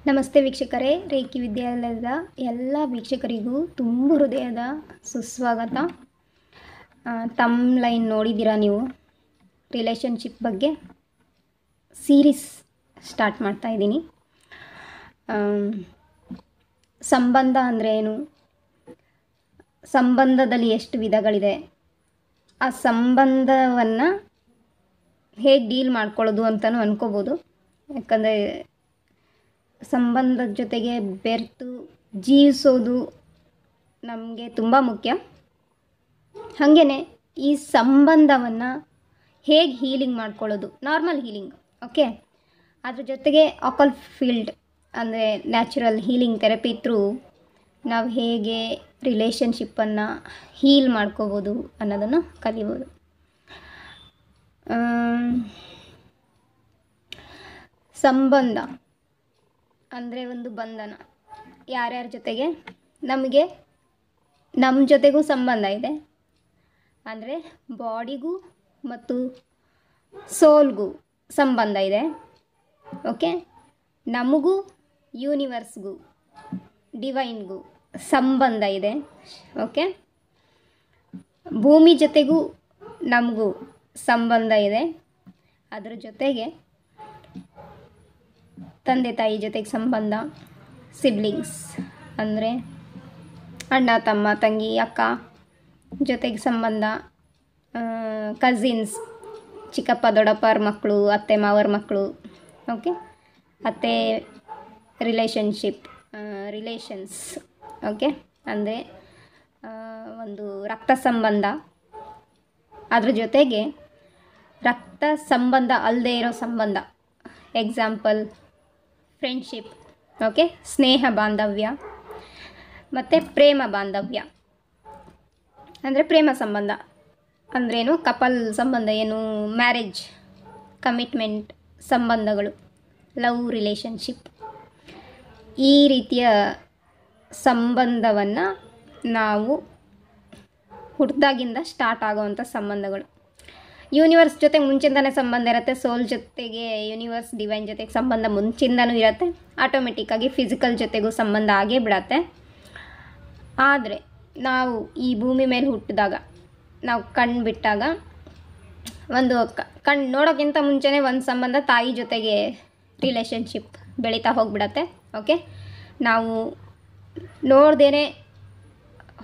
ನಮಸ್ತೆ ವೀಕ್ಷಕರೇ, ರೇಖಿ ವಿದ್ಯಾಲಯದ ಎಲ್ಲ ವೀಕ್ಷಕರಿಗೂ ತುಂಬ ಹೃದಯದ ಸುಸ್ವಾಗತ. ಲೈನ್ ನೋಡಿದ್ದೀರಾ ನೀವು? ರಿಲೇಷನ್ಶಿಪ್ ಬಗ್ಗೆ ಸೀರೀಸ್ ಸ್ಟಾರ್ಟ್ ಮಾಡ್ತಾ ಇದ್ದೀನಿ. ಸಂಬಂಧ ಅಂದರೆ ಏನು, ಸಂಬಂಧದಲ್ಲಿ ಎಷ್ಟು ವಿಧಗಳಿದೆ, ಆ ಸಂಬಂಧವನ್ನು ಹೇಗೆ ಡೀಲ್ ಮಾಡ್ಕೊಳ್ಳೋದು ಅಂತಲೂ ಅನ್ಕೋಬೋದು. ಯಾಕಂದರೆ ಸಂಬಂಧದ ಜೊತೆಗೆ ಬೆರೆತು ಜೀವಿಸೋದು ನಮಗೆ ತುಂಬ ಮುಖ್ಯ. ಹಾಗೆಯೇ ಈ ಸಂಬಂಧವನ್ನು ಹೇಗೆ ಹೀಲಿಂಗ್ ಮಾಡ್ಕೊಳ್ಳೋದು, ನಾರ್ಮಲ್ ಹೀಲಿಂಗ್, ಓಕೆ, ಅದ್ರ ಜೊತೆಗೆ ಆಕಲ್ ಫೀಲ್ಡ್ ಅಂದರೆ ನ್ಯಾಚುರಲ್ ಹೀಲಿಂಗ್ ಥೆರಪಿ ಥ್ರೂ ನಾವು ಹೇಗೆ ರಿಲೇಷನ್ಶಿಪ್ಪನ್ನು ಹೀಲ್ ಮಾಡ್ಕೋಬೋದು ಅನ್ನೋದನ್ನು ಕಲಿಬೋದು. ಸಂಬಂಧ ಅಂದರೆ ಒಂದು ಬಂಧನ. ಯಾರ್ಯಾರ ಜೊತೆಗೆ ನಮಗೆ ನಮ್ಮ ಜೊತೆಗೂ ಸಂಬಂಧ ಇದೆ, ಅಂದರೆ ಬಾಡಿಗೂ ಮತ್ತು ಸೋಲ್ಗೂ ಸಂಬಂಧ ಇದೆ. ಓಕೆ, ನಮಗೂ ಯೂನಿವರ್ಸ್ಗೂ ಡಿವೈನ್ಗೂ ಸಂಬಂಧ ಇದೆ. ಓಕೆ, ಭೂಮಿ ಜೊತೆಗೂ ನಮಗೂ ಸಂಬಂಧ ಇದೆ. ಅದರ ಜೊತೆಗೆ ತಂದೆ ತಾಯಿ ಜೊತೆಗೆ ಸಂಬಂಧ, ಸಿಬ್ಲಿಂಗ್ಸ್ ಅಂದರೆ ಅಣ್ಣ ತಮ್ಮ ತಂಗಿ ಅಕ್ಕ ಜೊತೆಗೆ ಸಂಬಂಧ, ಕಝಿನ್ಸ್, ಚಿಕ್ಕಪ್ಪ ದೊಡ್ಡಪ್ಪರ ಮಕ್ಕಳು, ಅತ್ತೆ ಮಾವರ ಮಕ್ಕಳು. ಓಕೆ, ಅತ್ತೆ ರಿಲೇಷನ್ಸ್. ಓಕೆ, ಅಂದರೆ ಒಂದು ರಕ್ತ ಸಂಬಂಧ. ಅದ್ರ ಜೊತೆಗೆ ರಕ್ತ ಸಂಬಂಧ ಅಲ್ಲದೆ ಇರೋ ಸಂಬಂಧ, ಎಕ್ಸಾಂಪಲ್ ಫ್ರೆಂಡ್ಶಿಪ್, ಓಕೆ, ಸ್ನೇಹ ಬಾಂಧವ್ಯ ಮತ್ತು ಪ್ರೇಮ ಬಾಂಧವ್ಯ. ಅಂದರೆ ಪ್ರೇಮ ಸಂಬಂಧ ಅಂದ್ರೇನು, ಕಪಲ್ ಸಂಬಂಧ ಏನು, ಮ್ಯಾರೇಜ್, ಕಮಿಟ್ಮೆಂಟ್ ಸಂಬಂಧಗಳು, ಲವ್ ರಿಲೇಷನ್ಶಿಪ್. ಈ ರೀತಿಯ ಸಂಬಂಧವನ್ನು ನಾವು ಹುಟ್ಟಿದಾಗಿಂದ ಸ್ಟಾರ್ಟ್ ಆಗೋವಂಥ ಸಂಬಂಧಗಳು. ಯೂನಿವರ್ಸ್ ಜೊತೆ ಮುಂಚಿಂದನೇ ಸಂಬಂಧ ಇರುತ್ತೆ, ಸೋಲ್ ಜೊತೆಗೆ ಯೂನಿವರ್ಸ್ ಡಿವೈನ್ ಜೊತೆಗೆ ಸಂಬಂಧ ಮುಂಚಿಂದನೂ ಇರುತ್ತೆ. ಆಟೋಮೆಟಿಕ್ಕಾಗಿ ಫಿಸಿಕಲ್ ಜೊತೆಗೂ ಸಂಬಂಧ ಆಗೇ ಬಿಡತ್ತೆ. ಆದರೆ ನಾವು ಈ ಭೂಮಿ ಮೇಲೆ ಹುಟ್ಟಿದಾಗ, ನಾವು ಕಣ್ಣು ಬಿಟ್ಟಾಗ, ಒಂದು ಕಣ್ಣು ನೋಡೋಕ್ಕಿಂತ ಮುಂಚೆನೇ ಒಂದು ಸಂಬಂಧ ತಾಯಿ ಜೊತೆಗೆ ರಿಲೇಷನ್ಶಿಪ್ ಬೆಳೀತಾ ಹೋಗಿಬಿಡತ್ತೆ. ಓಕೆ, ನಾವು ನೋಡ್ದೇನೆ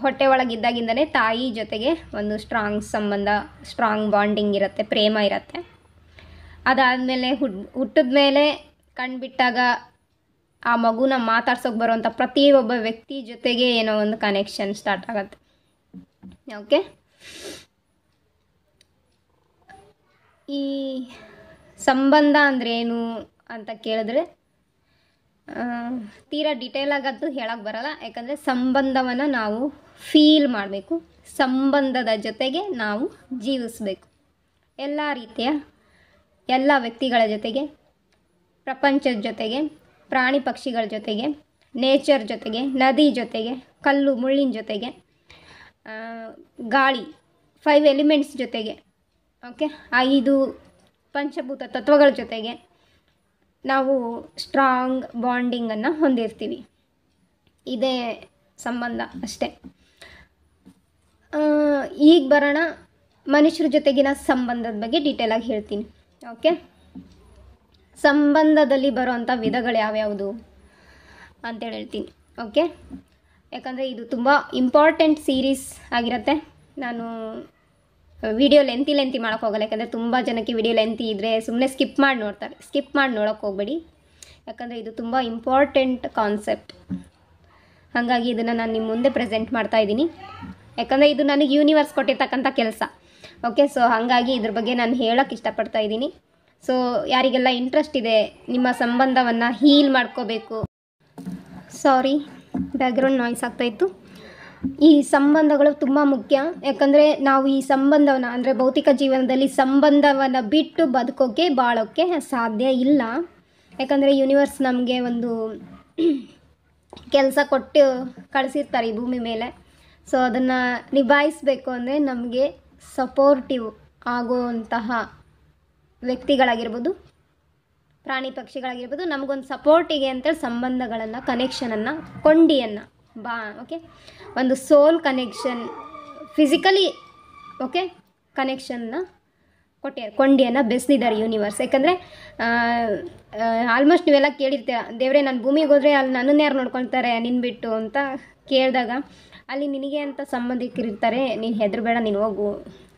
ಹೊಟ್ಟೆ ಒಳಗಿದ್ದಾಗಿಂದನೇ ತಾಯಿ ಜೊತೆಗೆ ಒಂದು ಸ್ಟ್ರಾಂಗ್ ಸಂಬಂಧ, ಸ್ಟ್ರಾಂಗ್ ಬಾಂಡಿಂಗ್ ಇರುತ್ತೆ, ಪ್ರೇಮ ಇರುತ್ತೆ. ಅದಾದಮೇಲೆ ಹುಟ್ಟಿದ ಮೇಲೆ ಕಣ್ಣು ಬಿಟ್ಟಾಗ ಆ ಮಗುನ ಮಾತಾಡ್ಸೋಕೆ ಬರುವಂಥ ಪ್ರತಿಯೊಬ್ಬ ವ್ಯಕ್ತಿ ಜೊತೆಗೆ ಏನೋ ಒಂದು ಕನೆಕ್ಷನ್ ಸ್ಟಾರ್ಟ್ ಆಗುತ್ತೆ. ಓಕೆ, ಈ ಸಂಬಂಧ ಅಂದ್ರೇನು ಅಂತ ಕೇಳಿದ್ರೆ ತೀರಾ ಡಿಟೇಲಾಗದ್ದು ಹೇಳೋಕ್ಕೆ ಬರೋಲ್ಲ. ಯಾಕಂದರೆ ಸಂಬಂಧವನ್ನು ನಾವು ಫೀಲ್ ಮಾಡಬೇಕು, ಸಂಬಂಧದ ಜೊತೆಗೆ ನಾವು ಜೀವಿಸಬೇಕು. ಎಲ್ಲ ರೀತಿಯ ಎಲ್ಲ ವ್ಯಕ್ತಿಗಳ ಜೊತೆಗೆ, ಪ್ರಪಂಚದ ಜೊತೆಗೆ, ಪ್ರಾಣಿ ಪಕ್ಷಿಗಳ ಜೊತೆಗೆ, ನೇಚರ್ ಜೊತೆಗೆ, ನದಿ ಜೊತೆಗೆ, ಕಲ್ಲು ಮುಳ್ಳಿನ ಜೊತೆಗೆ, ಗಾಳಿ, 5 ಎಲಿಮೆಂಟ್ಸ್ ಜೊತೆಗೆ, ಓಕೆ, 5 ಪಂಚಭೂತ ತತ್ವಗಳ ಜೊತೆಗೆ ನಾವು ಸ್ಟ್ರಾಂಗ್ ಬಾಂಡಿಂಗನ್ನು ಹೊಂದಿರ್ತೀವಿ. ಇದೇ ಸಂಬಂಧ ಅಷ್ಟೇ. ಈಗ ಬರೋಣ ಮನುಷ್ಯರ ಜೊತೆಗಿನ ಸಂಬಂಧದ ಬಗ್ಗೆ ಡೀಟೇಲಾಗಿ ಹೇಳ್ತೀನಿ. ಓಕೆ, ಸಂಬಂಧದಲ್ಲಿ ಬರೋವಂಥ ವಿಧಗಳು ಯಾವ್ಯಾವುದು ಅಂತೇಳಿ ಹೇಳ್ತೀನಿ. ಓಕೆ, ಯಾಕಂದರೆ ಇದು ತುಂಬ ಇಂಪಾರ್ಟೆಂಟ್ ಸೀರೀಸ್ ಆಗಿರುತ್ತೆ. ನಾನು ವಿಡಿಯೋ ಲೆಂತಿ ಮಾಡೋಕ್ಕೆ ಹೋಗಲ್ಲ. ಯಾಕಂದರೆ ತುಂಬ ಜನಕ್ಕೆ ವಿಡಿಯೋ ಲೆಂತಿ ಇದ್ದರೆ ಸುಮ್ಮನೆ ಸ್ಕಿಪ್ ಮಾಡಿ ನೋಡ್ತಾರೆ. ಸ್ಕಿಪ್ ಮಾಡಿ ನೋಡೋಕ್ಕೆ ಹೋಗಬೇಡಿ, ಯಾಕಂದರೆ ಇದು ತುಂಬ ಇಂಪಾರ್ಟೆಂಟ್ ಕಾನ್ಸೆಪ್ಟ್. ಹಾಗಾಗಿ ಇದನ್ನು ನಾನು ನಿಮ್ಮ ಮುಂದೆ ಪ್ರೆಸೆಂಟ್ ಮಾಡ್ತಾ ಇದ್ದೀನಿ. ಯಾಕಂದರೆ ಇದು ನನಗೆ ಯೂನಿವರ್ಸ್ ಕೊಟ್ಟಿರ್ತಕ್ಕಂಥ ಕೆಲಸ. ಓಕೆ, ಸೊ ಹಾಗಾಗಿ ಇದ್ರ ಬಗ್ಗೆ ನಾನು ಹೇಳೋಕ್ಕೆ ಇಷ್ಟಪಡ್ತಾ ಇದ್ದೀನಿ. ಸೊ ಯಾರಿಗೆಲ್ಲ ಇಂಟ್ರೆಸ್ಟ್ ಇದೆ ನಿಮ್ಮ ಸಂಬಂಧವನ್ನು ಹೀಲ್ ಮಾಡ್ಕೋಬೇಕು, ಸಾರಿ ಬ್ಯಾಕ್ಗ್ರೌಂಡ್ ನಾಯ್ಸ್ ಆಗ್ತಾಯಿತ್ತು. ಈ ಸಂಬಂಧಗಳು ತುಂಬ ಮುಖ್ಯ. ಯಾಕಂದರೆ ನಾವು ಈ ಸಂಬಂಧವನ್ನು, ಅಂದರೆ ಭೌತಿಕ ಜೀವನದಲ್ಲಿ ಸಂಬಂಧವನ್ನು ಬಿಟ್ಟು ಬದುಕೋಕ್ಕೆ, ಬಾಳೋಕ್ಕೆ ಸಾಧ್ಯ ಇಲ್ಲ. ಯಾಕಂದರೆ ಯೂನಿವರ್ಸ್ ನಮಗೆ ಒಂದು ಕೆಲಸ ಕೊಟ್ಟು ಕಳಿಸಿರ್ತಾರೆ ಈ ಭೂಮಿ ಮೇಲೆ. ಸೊ ಅದನ್ನು ನಿಭಾಯಿಸಬೇಕು ಅಂದರೆ ನಮಗೆ ಸಪೋರ್ಟಿವ್ ಆಗುವಂತಹ ವ್ಯಕ್ತಿಗಳಾಗಿರ್ಬೋದು, ಪ್ರಾಣಿ ಪಕ್ಷಿಗಳಾಗಿರ್ಬೋದು, ನಮಗೊಂದು ಸಪೋರ್ಟಿಗೆ ಅಂತೇಳಿ ಸಂಬಂಧಗಳನ್ನು, ಕನೆಕ್ಷನನ್ನು, ಕೊಂಡಿಯನ್ನು ಓಕೆ, ಒಂದು ಸೋಲ್ ಕನೆಕ್ಷನ್, ಫಿಸಿಕಲಿ ಓಕೆ ಕನೆಕ್ಷನ್ನ ಕೊಟ್ಟಿದ್ದಾರೆ, ಕೊಂಡಿಯನ್ನು ಬೆಳೆಸಿದ್ದಾರೆ ಯೂನಿವರ್ಸ್. ಯಾಕಂದರೆ ಆಲ್ಮೋಸ್ಟ್ ನೀವೆಲ್ಲ ಕೇಳಿರ್ತೀರ, ದೇವರೇ ನಾನು ಭೂಮಿಗೆ ಹೋದರೆ ಅಲ್ಲಿ ನನ್ನನ್ನು ಯಾರು ನೋಡ್ಕೊಳ್ತಾರೆ ನಿನ್ನ ಬಿಟ್ಟು ಅಂತ ಕೇಳಿದಾಗ, ಅಲ್ಲಿ ನಿನಗೆ ಅಂತ ಸಂಬಂಧಿಕರಿರ್ತಾರೆ, ನೀನು ಹೆದರಬೇಡ, ನೀನು ಹೋಗು,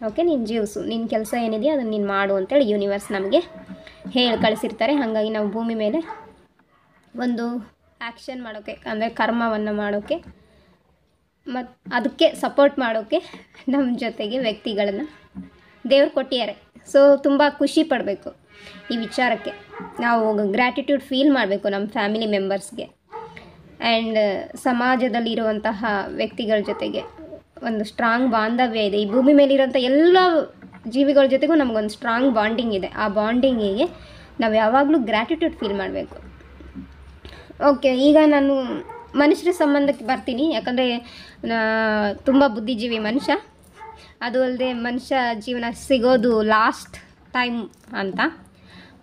ಓಕೆ, ನೀನು ಜೀವಿಸು, ನಿನ್ನ ಕೆಲಸ ಏನಿದೆಯೋ ಅದನ್ನು ನೀನು ಮಾಡು ಅಂತೇಳಿ ಯೂನಿವರ್ಸ್ ನಮಗೆ ಹೇಳಿ ಕಳಿಸಿರ್ತಾರೆ. ಹಾಗಾಗಿ ನಾವು ಭೂಮಿ ಮೇಲೆ ಒಂದು ಆ್ಯಕ್ಷನ್ ಮಾಡೋಕ್ಕೆ, ಅಂದರೆ ಕರ್ಮವನ್ನು ಮಾಡೋಕ್ಕೆ ಮತ್ತು ಅದಕ್ಕೆ ಸಪೋರ್ಟ್ ಮಾಡೋಕ್ಕೆ ನಮ್ಮ ಜೊತೆಗೆ ವ್ಯಕ್ತಿಗಳನ್ನು ದೇವ್ರು ಕೊಟ್ಟಿದ್ದಾರೆ. ಸೊ ತುಂಬ ಖುಷಿ ಪಡಬೇಕು ಈ ವಿಚಾರಕ್ಕೆ, ನಾವು ಗ್ರ್ಯಾಟಿಟ್ಯೂಡ್ ಫೀಲ್ ಮಾಡಬೇಕು ನಮ್ಮ ಫ್ಯಾಮಿಲಿ ಮೆಂಬರ್ಸ್ಗೆ ಆ್ಯಂಡ್ ಸಮಾಜದಲ್ಲಿರುವಂತಹ ವ್ಯಕ್ತಿಗಳ ಜೊತೆಗೆ ಒಂದು ಸ್ಟ್ರಾಂಗ್ ಬಾಂಧವ್ಯ ಇದೆ. ಈ ಭೂಮಿ ಮೇಲಿರೋಂಥ ಎಲ್ಲ ಜೀವಿಗಳ ಜೊತೆಗೂ ನಮಗೊಂದು ಸ್ಟ್ರಾಂಗ್ ಬಾಂಡಿಂಗ್ ಇದೆ. ಆ ಬಾಂಡಿಂಗಿಗೆ ನಾವು ಯಾವಾಗಲೂ ಗ್ರ್ಯಾಟಿಟ್ಯೂಡ್ ಫೀಲ್ ಮಾಡಬೇಕು. ಓಕೆ, ಈಗ ನಾನು ಮನುಷ್ಯರ ಸಂಬಂಧಕ್ಕೆ ಬರ್ತೀನಿ. ಯಾಕಂದರೆ ತುಂಬ ಬುದ್ಧಿಜೀವಿ ಮನುಷ್ಯ, ಅದು ಅಲ್ಲದೆ ಮನುಷ್ಯ ಜೀವನ ಸಿಗೋದು ಲಾಸ್ಟ್ ಟೈಮ್ ಅಂತ.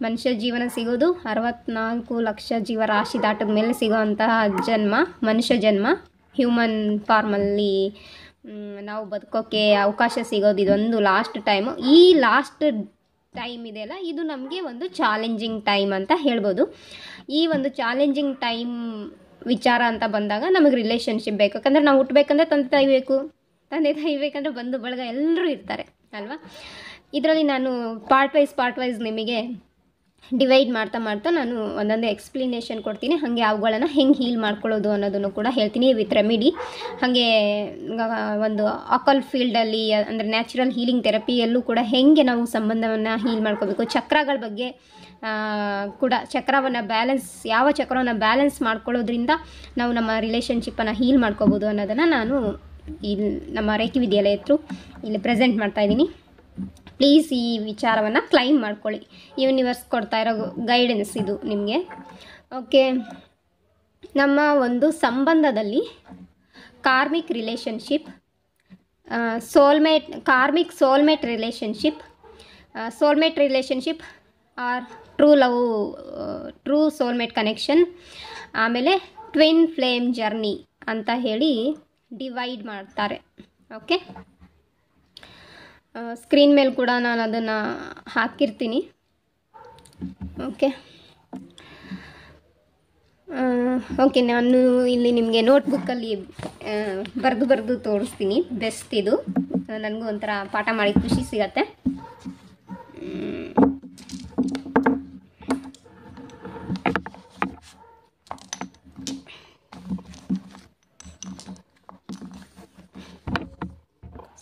ಮನುಷ್ಯ ಜೀವನ ಸಿಗೋದು 64 ಲಕ್ಷ ಜೀವರಾಶಿ ದಾಟಿದ ಮೇಲೆ ಸಿಗೋವಂತಹ ಜನ್ಮ ಮನುಷ್ಯ ಜನ್ಮ. ಹ್ಯೂಮನ್ ಫಾರ್ಮಲ್ಲಿ ನಾವು ಬದುಕೋಕ್ಕೆ ಅವಕಾಶ ಸಿಗೋದು ಇದೊಂದು ಲಾಸ್ಟ್ ಟೈಮು. ಈ ಲಾಸ್ಟ್ ಟೈಮ್ ಇದೆಯಲ್ಲ, ಇದು ನಮಗೆ ಒಂದು ಚಾಲೆಂಜಿಂಗ್ ಟೈಮ್ ಅಂತ ಹೇಳ್ಬೋದು. ಈ ಒಂದು ಚಾಲೆಂಜಿಂಗ್ ಟೈಮ್ ವಿಚಾರ ಅಂತ ಬಂದಾಗ ನಮಗೆ ರಿಲೇಷನ್ಶಿಪ್ ಬೇಕು. ಯಾಕಂದರೆ ನಾವು ಹುಟ್ಟಬೇಕಂದ್ರೆ ತಂದೆ ತಾಯಿ ಬೇಕು, ತಂದೆ ತಾಯಿ ಬೇಕಂದ್ರೆ ಬಂಧು ಬಳಗ ಎಲ್ಲರೂ ಇರ್ತಾರೆ ಅಲ್ವಾ. ಇದರಲ್ಲಿ ನಾನು ಪಾರ್ಟ್ ವೈಸ್ ನಿಮಗೆ ಡಿವೈಡ್ ಮಾಡ್ತಾ ನಾನು ಒಂದೊಂದೇ ಎಕ್ಸ್ಪ್ಲನೇಷನ್ ಕೊಡ್ತೀನಿ. ಹಾಗೆ ಅವುಗಳನ್ನು ಹೆಂಗೆ ಹೀಲ್ ಮಾಡ್ಕೊಳ್ಳೋದು ಅನ್ನೋದನ್ನು ಕೂಡ ಹೇಳ್ತೀನಿ ವಿತ್ ರೆಮಿಡಿ. ಹಾಗೆ ಒಂದು ಆಕಲ್ ಫೀಲ್ಡಲ್ಲಿ ಅಂದರೆ ನ್ಯಾಚುರಲ್ ಹೀಲಿಂಗ್ ಥೆರಪಿಯಲ್ಲೂ ಕೂಡ ಹೆಂಗೆ ನಾವು ಸಂಬಂಧವನ್ನು ಹೀಲ್ ಮಾಡ್ಕೋಬೇಕು, ಚಕ್ರಗಳ ಬಗ್ಗೆ ಕೂಡ, ಚಕ್ರವನ್ನು ಬ್ಯಾಲೆನ್ಸ್, ಯಾವ ಚಕ್ರವನ್ನು ಬ್ಯಾಲೆನ್ಸ್ ಮಾಡ್ಕೊಳ್ಳೋದ್ರಿಂದ ನಾವು ನಮ್ಮ ರಿಲೇಷನ್ಶಿಪ್ಪನ್ನು ಹೀಲ್ ಮಾಡ್ಕೋಬೋದು ಅನ್ನೋದನ್ನು ನಾನು ಇಲ್ಲಿ ನಮ್ಮ ರೇಖಿ ವಿದ್ಯಾಲಯ ಹತ್ರ ಇಲ್ಲಿ ಪ್ರೆಸೆಂಟ್ ಮಾಡ್ತಾಯಿದ್ದೀನಿ. ಪ್ಲೀಸ್ ಈ ವಿಚಾರವನ್ನು ಕ್ಲೈಮ್ ಮಾಡ್ಕೊಳ್ಳಿ. ಯೂನಿವರ್ಸ್ ಕೊಡ್ತಾ ಇರೋ ಗೈಡೆನ್ಸ್ ಇದು ನಿಮಗೆ. ಓಕೆ, ನಮ್ಮ ಒಂದು ಸಂಬಂಧದಲ್ಲಿ karmic relationship, soulmate relationship are true love, true soulmate connection, ಆಮೇಲೆ ಟ್ವಿನ್ ಫ್ಲೇಮ್ ಜರ್ನಿ ಅಂತ ಹೇಳಿ ಡಿವೈಡ್ ಮಾಡ್ತಾರೆ. ಓಕೆ, ಸ್ಕ್ರೀನ್ ಮೇಲೆ ಕೂಡ ನಾನು ಅದನ್ನು ಹಾಕಿರ್ತೀನಿ. ಓಕೆ, ನಾನು ಇಲ್ಲಿ ನಿಮಗೆ ನೋಟ್ಬುಕ್ಕಲ್ಲಿ ಬರೆದು ತೋರಿಸ್ತೀನಿ. ಬೆಸ್ಟ್ ಇದು, ನನಗೂ ಒಂಥರ ಪಾಠ ಮಾಡಿ ಖುಷಿ ಸಿಗತ್ತೆ.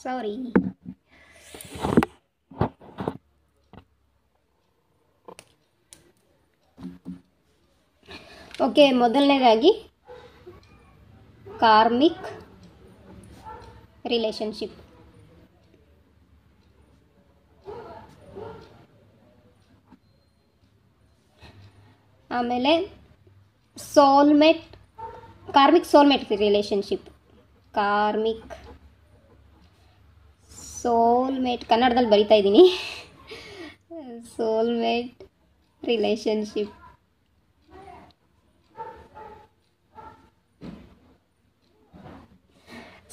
ಸಾರಿ. ಓಕೆ, ಮೊದಲನೇದಾಗಿ ಕಾರ್ಮಿಕ್ ರಿಲೇಷನ್ಶಿಪ್. ಆಮೇಲೆ ಕಾರ್ಮಿಕ್ ಸೋಲ್ಮೇಟ್ ರಿಲೇಷನ್ಶಿಪ್. ಕನ್ನಡದಲ್ಲಿ ಬರಿತಾ ಇದ್ದೀನಿ. Soulmate relationship.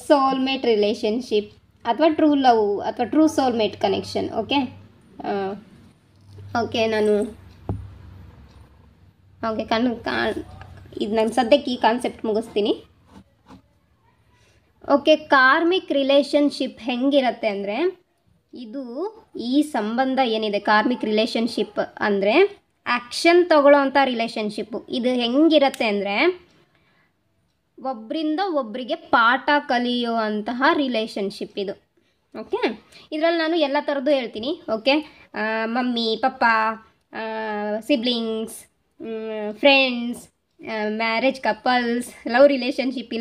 ಸೋಲ್ಮೇಟ್ ರಿಲೇಷನ್ಶಿಪ್ ಅಥವಾ ಟ್ರೂ ಲವ್ ಅಥವಾ ಟ್ರೂ ಸೋಲ್ಮೇಟ್ ಕನೆಕ್ಷನ್. ಓಕೆ, ನಾನು ಇದು ನಾನು ಸದ್ಯಕ್ಕೆ ಈ ಕಾನ್ಸೆಪ್ಟ್ ಮುಗಿಸ್ತೀನಿ. ಓಕೆ, ಕಾರ್ಮಿಕ್ ರಿಲೇಷನ್ಶಿಪ್ ಹೆಂಗಿರುತ್ತೆ ಅಂದರೆ, ಇದು ಈ ಸಂಬಂಧ ಏನಿದೆ ಕಾರ್ಮಿಕ್ ರಿಲೇಷನ್ಶಿಪ್ ಅಂದರೆ ಆ್ಯಕ್ಷನ್ ತಗೊಳ್ಳೋ ಅಂಥ ರಿಲೇಷನ್ಶಿಪ್ಪು. ಇದು ಹೆಂಗಿರುತ್ತೆ ಅಂದರೆ, ಒಬ್ಬರಿಂದ ಒಬ್ಬರಿಗೆ ಪಾಠ ಕಲಿಯುವಂತಹ ರಿಲೇಷನ್ಶಿಪ್ ಇದು. ಓಕೆ, ಇದರಲ್ಲಿ ನಾನು ಎಲ್ಲ ಥರದ್ದು ಹೇಳ್ತೀನಿ. Okay, mummy, papa, siblings, friends, marriage couples, love relationship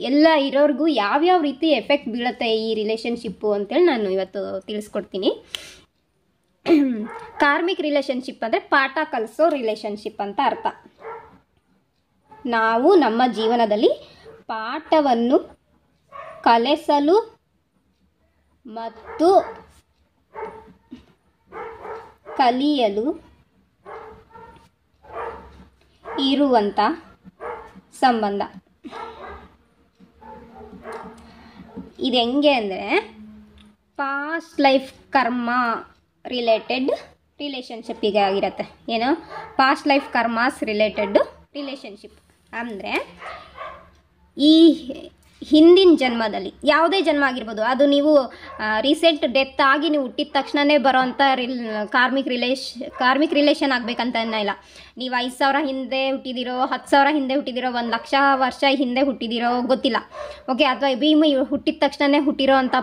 ಎಲ್ಲ ಇರೋರಿಗೂ ಯಾವ್ಯಾವ ರೀತಿ ಎಫೆಕ್ಟ್ ಬೀಳುತ್ತೆ ಈ ರಿಲೇಷನ್ಶಿಪ್ಪು ಅಂತೇಳಿ ನಾನು ಇವತ್ತು ತಿಳಿಸ್ಕೊಡ್ತೀನಿ. ಕಾರ್ಮಿಕ್ ರಿಲೇಷನ್ಶಿಪ್ ಅಂದರೆ ಪಾಠ ಕಲಿಸೋ ರಿಲೇಷನ್ಶಿಪ್ ಅಂತ ಅರ್ಥ. ನಾವು ನಮ್ಮ ಜೀವನದಲ್ಲಿ ಪಾಠವನ್ನು ಕಲಿಸಲು ಮತ್ತು ಕಲಿಯಲು ಇರುವಂಥ ಸಂಬಂಧ. ಇದು ಹೆಂಗೆ ಅಂದರೆ ಪಾಸ್ಟ್ ಲೈಫ್ ಕರ್ಮ ರಿಲೇಟೆಡ್ ರಿಲೇಷನ್ಶಿಪ್ಪಿಗೆ ಆಗಿರುತ್ತೆ. ಏನು past life karmas related relationship ಅಂದರೆ ಈ ಹಿಂದಿನ ಜನ್ಮದಲ್ಲಿ ಯಾವುದೇ ಜನ್ಮ ಆಗಿರ್ಬೋದು, ಅದು ನೀವು ರೀಸೆಂಟ್ ಡೆತ್ ಆಗಿ ನೀವು ಹುಟ್ಟಿದ ತಕ್ಷಣವೇ ಬರೋವಂಥ ಕಾರ್ಮಿಕ್ ರಿಲೇಷನ್ ಆಗಬೇಕಂತ ಇಲ್ಲ. ನೀವು 5,000 ಹಿಂದೆ ಹುಟ್ಟಿದಿರೋ, 10,000 ಹಿಂದೆ ಹುಟ್ಟಿದಿರೋ, 1,00,000 ವರ್ಷ ಹಿಂದೆ ಹುಟ್ಟಿದಿರೋ ಗೊತ್ತಿಲ್ಲ, ಓಕೆ, ಅಥವಾ ಭೀಮ ಹುಟ್ಟಿದ ತಕ್ಷಣವೇ ಹುಟ್ಟಿರೋ ಅಂಥ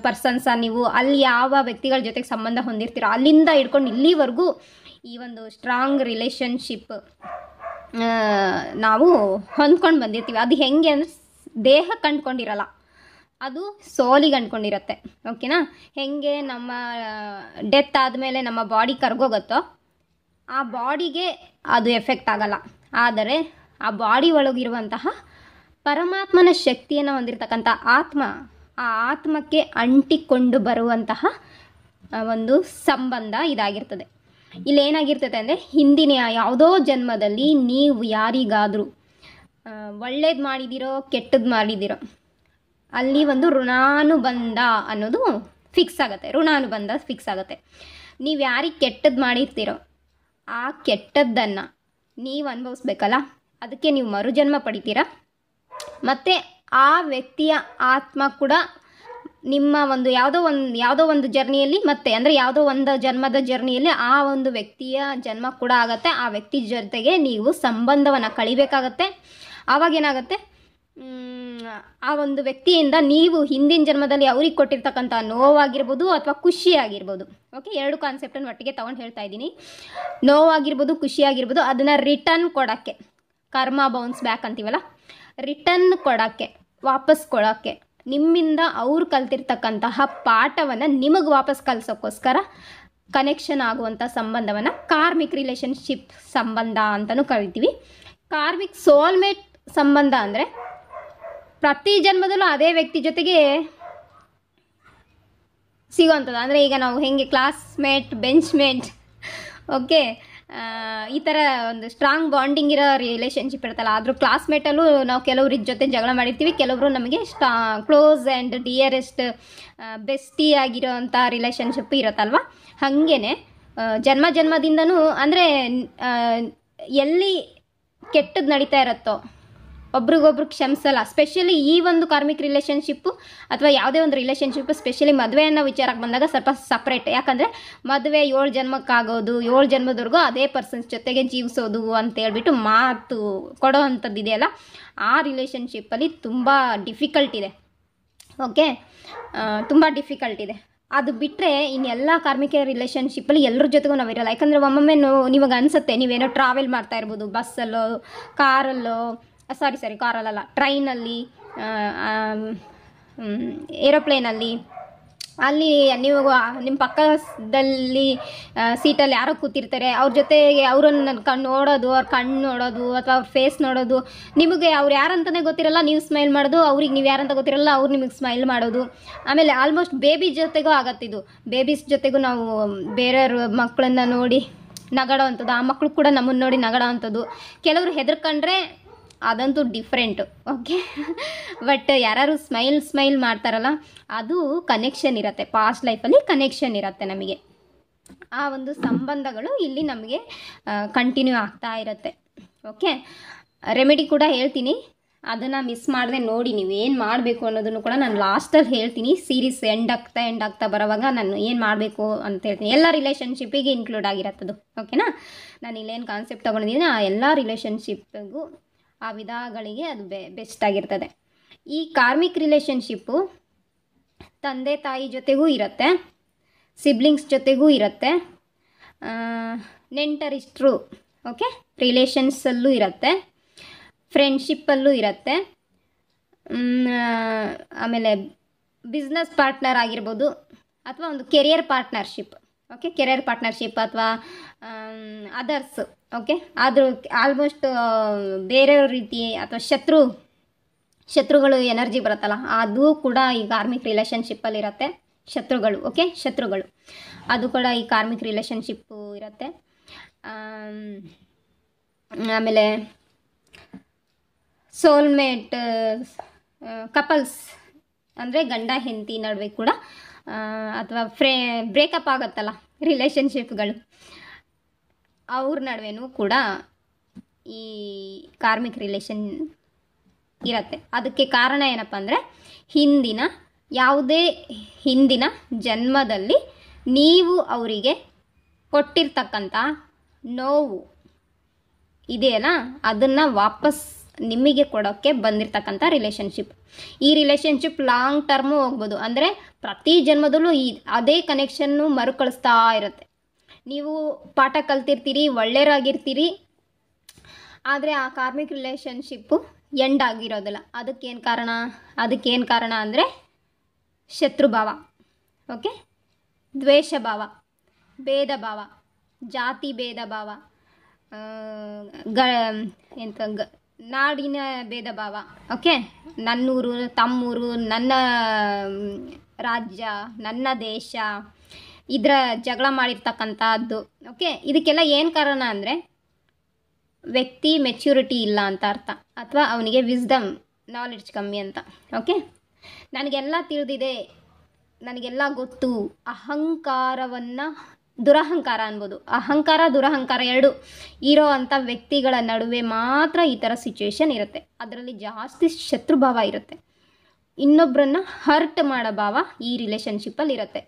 ಪರ್ಸನ್ಸ ನೀವು ಅಲ್ಲಿ ಯಾವ ವ್ಯಕ್ತಿಗಳ ಜೊತೆಗೆ ಸಂಬಂಧ ಹೊಂದಿರ್ತೀರೋ ಅಲ್ಲಿಂದ ಹಿಡ್ಕೊಂಡು ಇಲ್ಲಿವರೆಗೂ ಈ ಒಂದು ಸ್ಟ್ರಾಂಗ್ ರಿಲೇಷನ್ಶಿಪ್ ನಾವು ಹೊಂದ್ಕೊಂಡು ಬಂದಿರ್ತೀವಿ. ಅದು ಹೆಂಗೆ ಅಂದರೆ ದೇಹ ಕಂಡ್ಕೊಂಡಿರಲ್ಲ, ಅದು ಸೋಲಿಗೆ ಅಂದ್ಕೊಂಡಿರತ್ತೆ. ಓಕೆನಾ? ಹೆಂಗೆ ನಮ್ಮ ಡೆತ್ ಆದಮೇಲೆ ನಮ್ಮ ಬಾಡಿ ಕರ್ಗೋಗುತ್ತೋ ಆ ಬಾಡಿಗೆ ಅದು ಎಫೆಕ್ಟ್ ಆಗಲ್ಲ, ಆದರೆ ಆ ಬಾಡಿ ಒಳಗಿರುವಂತಹ ಪರಮಾತ್ಮನ ಶಕ್ತಿಯನ್ನು ಹೊಂದಿರತಕ್ಕಂಥ ಆತ್ಮ, ಆ ಆತ್ಮಕ್ಕೆ ಅಂಟಿಕೊಂಡು ಬರುವಂತಹ ಒಂದು ಸಂಬಂಧ ಇದಾಗಿರ್ತದೆ. ಇಲ್ಲಿ ಏನಾಗಿರ್ತದೆ ಅಂದರೆ ಹಿಂದಿನ ಯಾವುದೋ ಜನ್ಮದಲ್ಲಿ ನೀವು ಯಾರಿಗಾದರೂ ಒಳ್ಳೇದು ಮಾಡಿದಿರೋ ಕೆಟ್ಟದ್ದು ಮಾಡಿದಿರೋ ಅಲ್ಲಿ ಒಂದು ಋಣಾನುಬಂಧ ಅನ್ನೋದು ಫಿಕ್ಸ್ ಆಗುತ್ತೆ. ಋಣಾನುಬಂಧ ಫಿಕ್ಸ್ ಆಗುತ್ತೆ. ನೀವು ಯಾರಿಗೆ ಕೆಟ್ಟದ್ದು ಮಾಡಿರ್ತೀರೋ ಆ ಕೆಟ್ಟದ್ದನ್ನು ನೀವು ಅನುಭವಿಸ್ಬೇಕಲ್ಲ, ಅದಕ್ಕೆ ನೀವು ಮರುಜನ್ಮ ಪಡಿತೀರ. ಮತ್ತು ಆ ವ್ಯಕ್ತಿಯ ಆತ್ಮ ಕೂಡ ನಿಮ್ಮ ಒಂದು ಯಾವುದೋ ಒಂದು ಜರ್ನಿಯಲ್ಲಿ ಮತ್ತೆ ಅಂದರೆ ಯಾವುದೋ ಒಂದು ಜನ್ಮದ ಜರ್ನಿಯಲ್ಲಿ ಆ ಒಂದು ವ್ಯಕ್ತಿಯ ಜನ್ಮ ಕೂಡ ಆಗುತ್ತೆ. ಆ ವ್ಯಕ್ತಿ ಜೊತೆಗೆ ನೀವು ಸಂಬಂಧವನ್ನು ಕಳಿಬೇಕಾಗತ್ತೆ. ಆವಾಗೇನಾಗುತ್ತೆ, ಆ ಒಂದು ವ್ಯಕ್ತಿಯಿಂದ ನೀವು ಹಿಂದಿನ ಜನ್ಮದಲ್ಲಿ ಅವ್ರಿಗೆ ಕೊಟ್ಟಿರ್ತಕ್ಕಂಥ ನೋವಾಗಿರ್ಬೋದು ಅಥವಾ ಖುಷಿ ಆಗಿರ್ಬೋದು, ಓಕೆ, ಎರಡು ಕಾನ್ಸೆಪ್ಟನ್ನು ಒಟ್ಟಿಗೆ ತೊಗೊಂಡು ಹೇಳ್ತಾ ಇದ್ದೀನಿ. ನೋವಾಗಿರ್ಬೋದು, ಖುಷಿಯಾಗಿರ್ಬೋದು, ಅದನ್ನು ರಿಟರ್ನ್ ಕೊಡೋಕ್ಕೆ, ಕರ್ಮ ಬೌನ್ಸ್ ಬ್ಯಾಕ್ ಅಂತೀವಲ್ಲ, ರಿಟರ್ನ್ ಕೊಡೋಕ್ಕೆ, ವಾಪಸ್ ಕೊಡೋಕ್ಕೆ, ನಿಮ್ಮಿಂದ ಅವ್ರು ಕಲ್ತಿರ್ತಕ್ಕಂತಹ ಪಾಠವನ್ನು ನಿಮಗೆ ವಾಪಸ್ ಕಲಿಸೋಕ್ಕೋಸ್ಕರ ಕನೆಕ್ಷನ್ ಆಗುವಂಥ ಸಂಬಂಧವನ್ನು ಕಾರ್ಮಿಕ್ ರಿಲೇಷನ್ಶಿಪ್ ಸಂಬಂಧ ಅಂತಲೂ ಕರಿತೀವಿ. ಕಾರ್ಮಿಕ್ ಸೋಲ್ಮೇಟ್ ಸಂಬಂಧ ಅಂದರೆ ಪ್ರತಿ ಜನ್ಮದಲ್ಲೂ ಅದೇ ವ್ಯಕ್ತಿ ಜೊತೆಗೆ ಸಿಗೋವಂಥದ್ದು. ಅಂದರೆ ಈಗ ನಾವು ಹೆಂಗೆ ಕ್ಲಾಸ್ಮೇಟ್, ಬೆಂಚ್ಮೇಟ್, ಓಕೆ, ಈ ಥರ ಒಂದು ಸ್ಟ್ರಾಂಗ್ ಬಾಂಡಿಂಗ್ ಇರೋ ರಿಲೇಷನ್ಶಿಪ್ ಇರುತ್ತಲ್ಲ, ಆದರೂ ಕ್ಲಾಸ್ಮೇಟಲ್ಲೂ ನಾವು ಕೆಲವ್ರ ಜೊತೆ ಜಗಳ ಮಾಡಿರ್ತೀವಿ, ಕೆಲವರು ನಮಗೆ ಕ್ಲೋಸ್ ಆ್ಯಂಡ್ ಡಿಯರೆಸ್ಟ್ ಬೆಸ್ಟಿ ಆಗಿರೋ ಅಂಥ ರಿಲೇಷನ್ಶಿಪ್ ಇರುತ್ತಲ್ವ. ಹಾಗೇ ಜನ್ಮದಿಂದನೂ ಅಂದರೆ ಎಲ್ಲಿ ಕೆಟ್ಟದ್ದು ನಡೀತಾ ಇರುತ್ತೋ ಒಬ್ರಿಗೊಬ್ರು ಕ್ಷಮಿಸಲ್ಲ. ಸ್ಪೆಷಲಿ ಈ ಒಂದು ಕಾರ್ಮಿಕ್ ರಿಲೇಷನ್ಶಿಪ್ಪು ಅಥವಾ ಯಾವುದೇ ಒಂದು ರಿಲೇಷನ್ಶಿಪ್ಪು, ಸ್ಪೆಷಲಿ ಮದುವೆ ಅನ್ನೋ ವಿಚಾರಕ್ಕೆ ಬಂದಾಗ ಸ್ವಲ್ಪ ಸಪ್ರೇಟ್. ಯಾಕಂದರೆ ಮದುವೆ 7 ಜನ್ಮಕ್ಕಾಗೋದು, 7 ಜನ್ಮದವರೆಗೂ ಅದೇ ಪರ್ಸನ್ಸ್ ಜೊತೆಗೆ ಜೀವಿಸೋದು ಅಂತೇಳ್ಬಿಟ್ಟು ಮಾತು ಕೊಡೋ ಅಂಥದ್ದು ಇದೆಯಲ್ಲ, ಆ ರಿಲೇಷನ್ಶಿಪ್ಪಲ್ಲಿ ತುಂಬ ಡಿಫಿಕಲ್ಟ್ ಇದೆ. ಓಕೆ, ತುಂಬ ಡಿಫಿಕಲ್ಟ್ ಇದೆ. ಅದು ಬಿಟ್ಟರೆ ಇನ್ನೆಲ್ಲ ಕಾರ್ಮಿಕ ರಿಲೇಷನ್ಶಿಪ್ಪಲ್ಲಿ ಎಲ್ಲರ ಜೊತೆಗೂ ನಾವು ಇರೋಲ್ಲ. ಯಾಕಂದರೆ ಒಮ್ಮೊಮ್ಮೆ ನಿಮಗೆ ಅನಿಸುತ್ತೆ, ನೀವೇನೋ ಟ್ರಾವೆಲ್ ಮಾಡ್ತಾ ಇರ್ಬೋದು, ಬಸ್ಸಲ್ಲೋ, ಕಾರಲ್ಲೋ, ಕಾರಲ್ಲ, ಟ್ರೈನಲ್ಲಿ, ಏರೋಪ್ಲೇನಲ್ಲಿ, ಅಲ್ಲಿ ನೀವು ನಿಮ್ಮ ಪಕ್ಕದಲ್ಲಿ ಸೀಟಲ್ಲಿ ಯಾರೋ ಕೂತಿರ್ತಾರೆ, ಅವ್ರ ಜೊತೆಗೆ ಅವರನ್ನು ನೋಡೋದು, ಅವ್ರ ಕಣ್ಣು ನೋಡೋದು ಅಥವಾ ಅವ್ರ ಫೇಸ್ ನೋಡೋದು, ನಿಮಗೆ ಅವ್ರು ಯಾರಂತಲೇ ಗೊತ್ತಿರಲ್ಲ, ನೀವು ಸ್ಮೈಲ್ ಮಾಡೋದು, ಅವ್ರಿಗೆ ನೀವು ಯಾರಂತ ಗೊತ್ತಿರಲ್ಲ, ಅವ್ರು ನಿಮಗೆ ಸ್ಮೈಲ್ ಮಾಡೋದು. ಆಮೇಲೆ ಆಲ್ಮೋಸ್ಟ್ ಬೇಬಿ ಜೊತೆಗೂ ಆಗತ್ತಿದ್ದು, ಬೇಬೀಸ್ ಜೊತೆಗೂ ನಾವು ಬೇರೆಯವ್ರ ಮಕ್ಕಳನ್ನ ನೋಡಿ ನಗಾಡೋ ಅಂಥದ್ದು, ಆ ಮಕ್ಕಳು ಕೂಡ ನಮ್ಮನ್ನು ನೋಡಿ ನಗಾಡೋ ಅಂಥದ್ದು. ಕೆಲವರು ಹೆದರ್ಕೊಂಡ್ರೆ ಅದಂತೂ ಡಿಫ್ರೆಂಟು, ಓಕೆ. ಬಟ್ ಯಾರು ಸ್ಮೈಲ್ ಮಾಡ್ತಾರಲ್ಲ, ಅದು ಕನೆಕ್ಷನ್ ಇರುತ್ತೆ, ಪಾಸ್ಟ್ ಲೈಫಲ್ಲಿ ಕನೆಕ್ಷನ್ ಇರುತ್ತೆ ನಮಗೆ. ಆ ಒಂದು ಸಂಬಂಧಗಳು ಇಲ್ಲಿ ನಮಗೆ ಕಂಟಿನ್ಯೂ ಆಗ್ತಾ ಇರುತ್ತೆ, ಓಕೆ. ರೆಮಿಡಿ ಕೂಡ ಹೇಳ್ತೀನಿ, ಅದನ್ನು ಮಿಸ್ ಮಾಡದೆ ನೋಡಿ. ನೀವು ಏನು ಮಾಡಬೇಕು ಅನ್ನೋದನ್ನು ಕೂಡ ನಾನು ಲಾಸ್ಟಲ್ಲಿ ಹೇಳ್ತೀನಿ. ಸೀರೀಸ್ ಎಂಡ್ ಆಗ್ತಾ ಬರೋವಾಗ ನಾನು ಏನು ಮಾಡಬೇಕು ಅಂತ ಹೇಳ್ತೀನಿ. ಎಲ್ಲ ರಿಲೇಷನ್ಶಿಪ್ಪಿಗೆ ಇನ್ಕ್ಲೂಡ್ ಆಗಿರತ್ತದು, ಓಕೆನಾ. ನಾನು ಇಲ್ಲೇನು ಕಾನ್ಸೆಪ್ಟ್ ತೊಗೊಂಡಿದ್ದೀನಿ, ಆ ಎಲ್ಲ ರಿಲೇಷನ್ಶಿಪ್ಪಿಗೂ ಆ ವಿಧಗಳಿಗೆ ಅದು ಬೆಸ್ಟ್ ಆಗಿರ್ತದೆ. ಈ ಕಾರ್ಮಿಕ್ ರಿಲೇಷನ್ಶಿಪ್ಪು ತಂದೆ ತಾಯಿ ಜೊತೆಗೂ ಇರುತ್ತೆ, ಸಿಬ್ಲಿಂಗ್ಸ್ ಜೊತೆಗೂ ಇರುತ್ತೆ, ನೆಂಟರಿಷ್ಟರು, ಓಕೆ, ರಿಲೇಷನ್ಸಲ್ಲೂ ಇರುತ್ತೆ, ಫ್ರೆಂಡ್ಶಿಪ್ಪಲ್ಲೂ ಇರುತ್ತೆ, ಆಮೇಲೆ ಬಿಸ್ನೆಸ್ ಪಾರ್ಟ್ನರ್ ಆಗಿರ್ಬೋದು, ಅಥವಾ ಒಂದು career partnership, okay, career partnership ಅಥವಾ ಅದರ್ಸ್, ಓಕೆ. ಆದರೂ ಆಲ್ಮೋಸ್ಟ್ ಬೇರೆಯವ್ರ ರೀತಿ ಅಥವಾ ಶತ್ರುಗಳು ಎನರ್ಜಿ ಬರುತ್ತಲ್ಲ, ಅದು ಕೂಡ ಈ ಕಾರ್ಮಿಕ್ ರಿಲೇಷನ್ಶಿಪ್ಪಲ್ಲಿರುತ್ತೆ. ಶತ್ರುಗಳು, ಓಕೆ, ಶತ್ರುಗಳು, ಅದು ಕೂಡ ಈ ಕಾರ್ಮಿಕ್ ರಿಲೇಷನ್ಶಿಪ್ಪು ಇರುತ್ತೆ. ಆಮೇಲೆ ಸೋಲ್ಮೇಟ್ ಕಪಲ್ಸ್ ಅಂದರೆ ಗಂಡ ಹೆಂಡತಿ ನಡುವೆ ಕೂಡ ಅಥವಾ ಬ್ರೇಕಪ್ ಆಗುತ್ತಲ್ಲ ರಿಲೇಷನ್ಶಿಪ್ಗಳು, ಅವ್ರ ನಡುವೆನೂ ಕೂಡ ಈ ಕಾರ್ಮಿಕ್ ರಿಲೇಷನ್ ಇರುತ್ತೆ. ಅದಕ್ಕೆ ಕಾರಣ ಏನಪ್ಪ ಅಂದರೆ ಹಿಂದಿನ ಜನ್ಮದಲ್ಲಿ ನೀವು ಅವರಿಗೆ ಕೊಟ್ಟಿರ್ತಕ್ಕಂಥ ನೋವು ಇದೆಯಲ್ಲ, ಅದನ್ನು ವಾಪಸ್ ನಿಮಗೆ ಕೊಡೋಕ್ಕೆ ಬಂದಿರತಕ್ಕಂಥ ರಿಲೇಷನ್ಶಿಪ್. ಈ ರಿಲೇಷನ್ಶಿಪ್ ಲಾಂಗ್ ಟರ್ಮು ಹೋಗ್ಬೋದು, ಅಂದರೆ ಪ್ರತಿ ಜನ್ಮದಲ್ಲೂ ಅದೇ ಕನೆಕ್ಷನ್ನು ಮರುಕಳಿಸ್ತಾ ಇರುತ್ತೆ. ನೀವು ಪಾಠ ಕಲ್ತಿರ್ತೀರಿ, ಒಳ್ಳೆಯರಾಗಿರ್ತೀರಿ, ಆದರೆ ಆ ಕಾರ್ಮಿಕ್ ರಿಲೇಷನ್ಶಿಪ್ಪು ಎಂಡ್ ಆಗಿರೋದಿಲ್ಲ. ಅದಕ್ಕೇನು ಕಾರಣ ಅಂದರೆ ಶತ್ರುಭಾವ, ಓಕೆ, ದ್ವೇಷ ಭಾವ, ಭೇದ ಭಾವ, ಜಾತಿ ಭೇದ ಭಾವ, ನಾಡಿನ ಭೇದ ಭಾವ, ಓಕೆ, ನನ್ನೂರು ತಮ್ಮೂರು, ನನ್ನ ರಾಜ್ಯ, ನನ್ನ ದೇಶ, ಇದರ ಜಗಳ ಮಾಡಿರ್ತಕ್ಕಂಥದ್ದು. ಓಕೆ, ಇದಕ್ಕೆಲ್ಲ ಏನು ಕಾರಣ ಅಂದರೆ ವ್ಯಕ್ತಿ ಮೆಚ್ಯೂರಿಟಿ ಇಲ್ಲ ಅಂತ ಅರ್ಥ, ಅಥವಾ ಅವನಿಗೆ ವಿಸ್ಡಮ್ ನಾಲೆಡ್ಜ್ ಕಮ್ಮಿ ಅಂತ. ಓಕೆ, ನನಗೆಲ್ಲ ತಿಳಿದಿದೆ, ನನಗೆಲ್ಲ ಗೊತ್ತು, ದುರಹಂಕಾರ ಅನ್ಬೋದು. ಅಹಂಕಾರ ದುರಹಂಕಾರ ಎರಡು ಇರೋ ಅಂಥ ವ್ಯಕ್ತಿಗಳ ನಡುವೆ ಮಾತ್ರ ಈ ಥರ ಸಿಚುವೇಶನ್ ಇರುತ್ತೆ. ಅದರಲ್ಲಿ ಜಾಸ್ತಿ ಶತ್ರುಭಾವ ಇರುತ್ತೆ, ಇನ್ನೊಬ್ಬರನ್ನ ಹರ್ಟ್ ಮಾಡೋ ಭಾವ ಈ ರಿಲೇಷನ್ಶಿಪ್ಪಲ್ಲಿ ಇರುತ್ತೆ.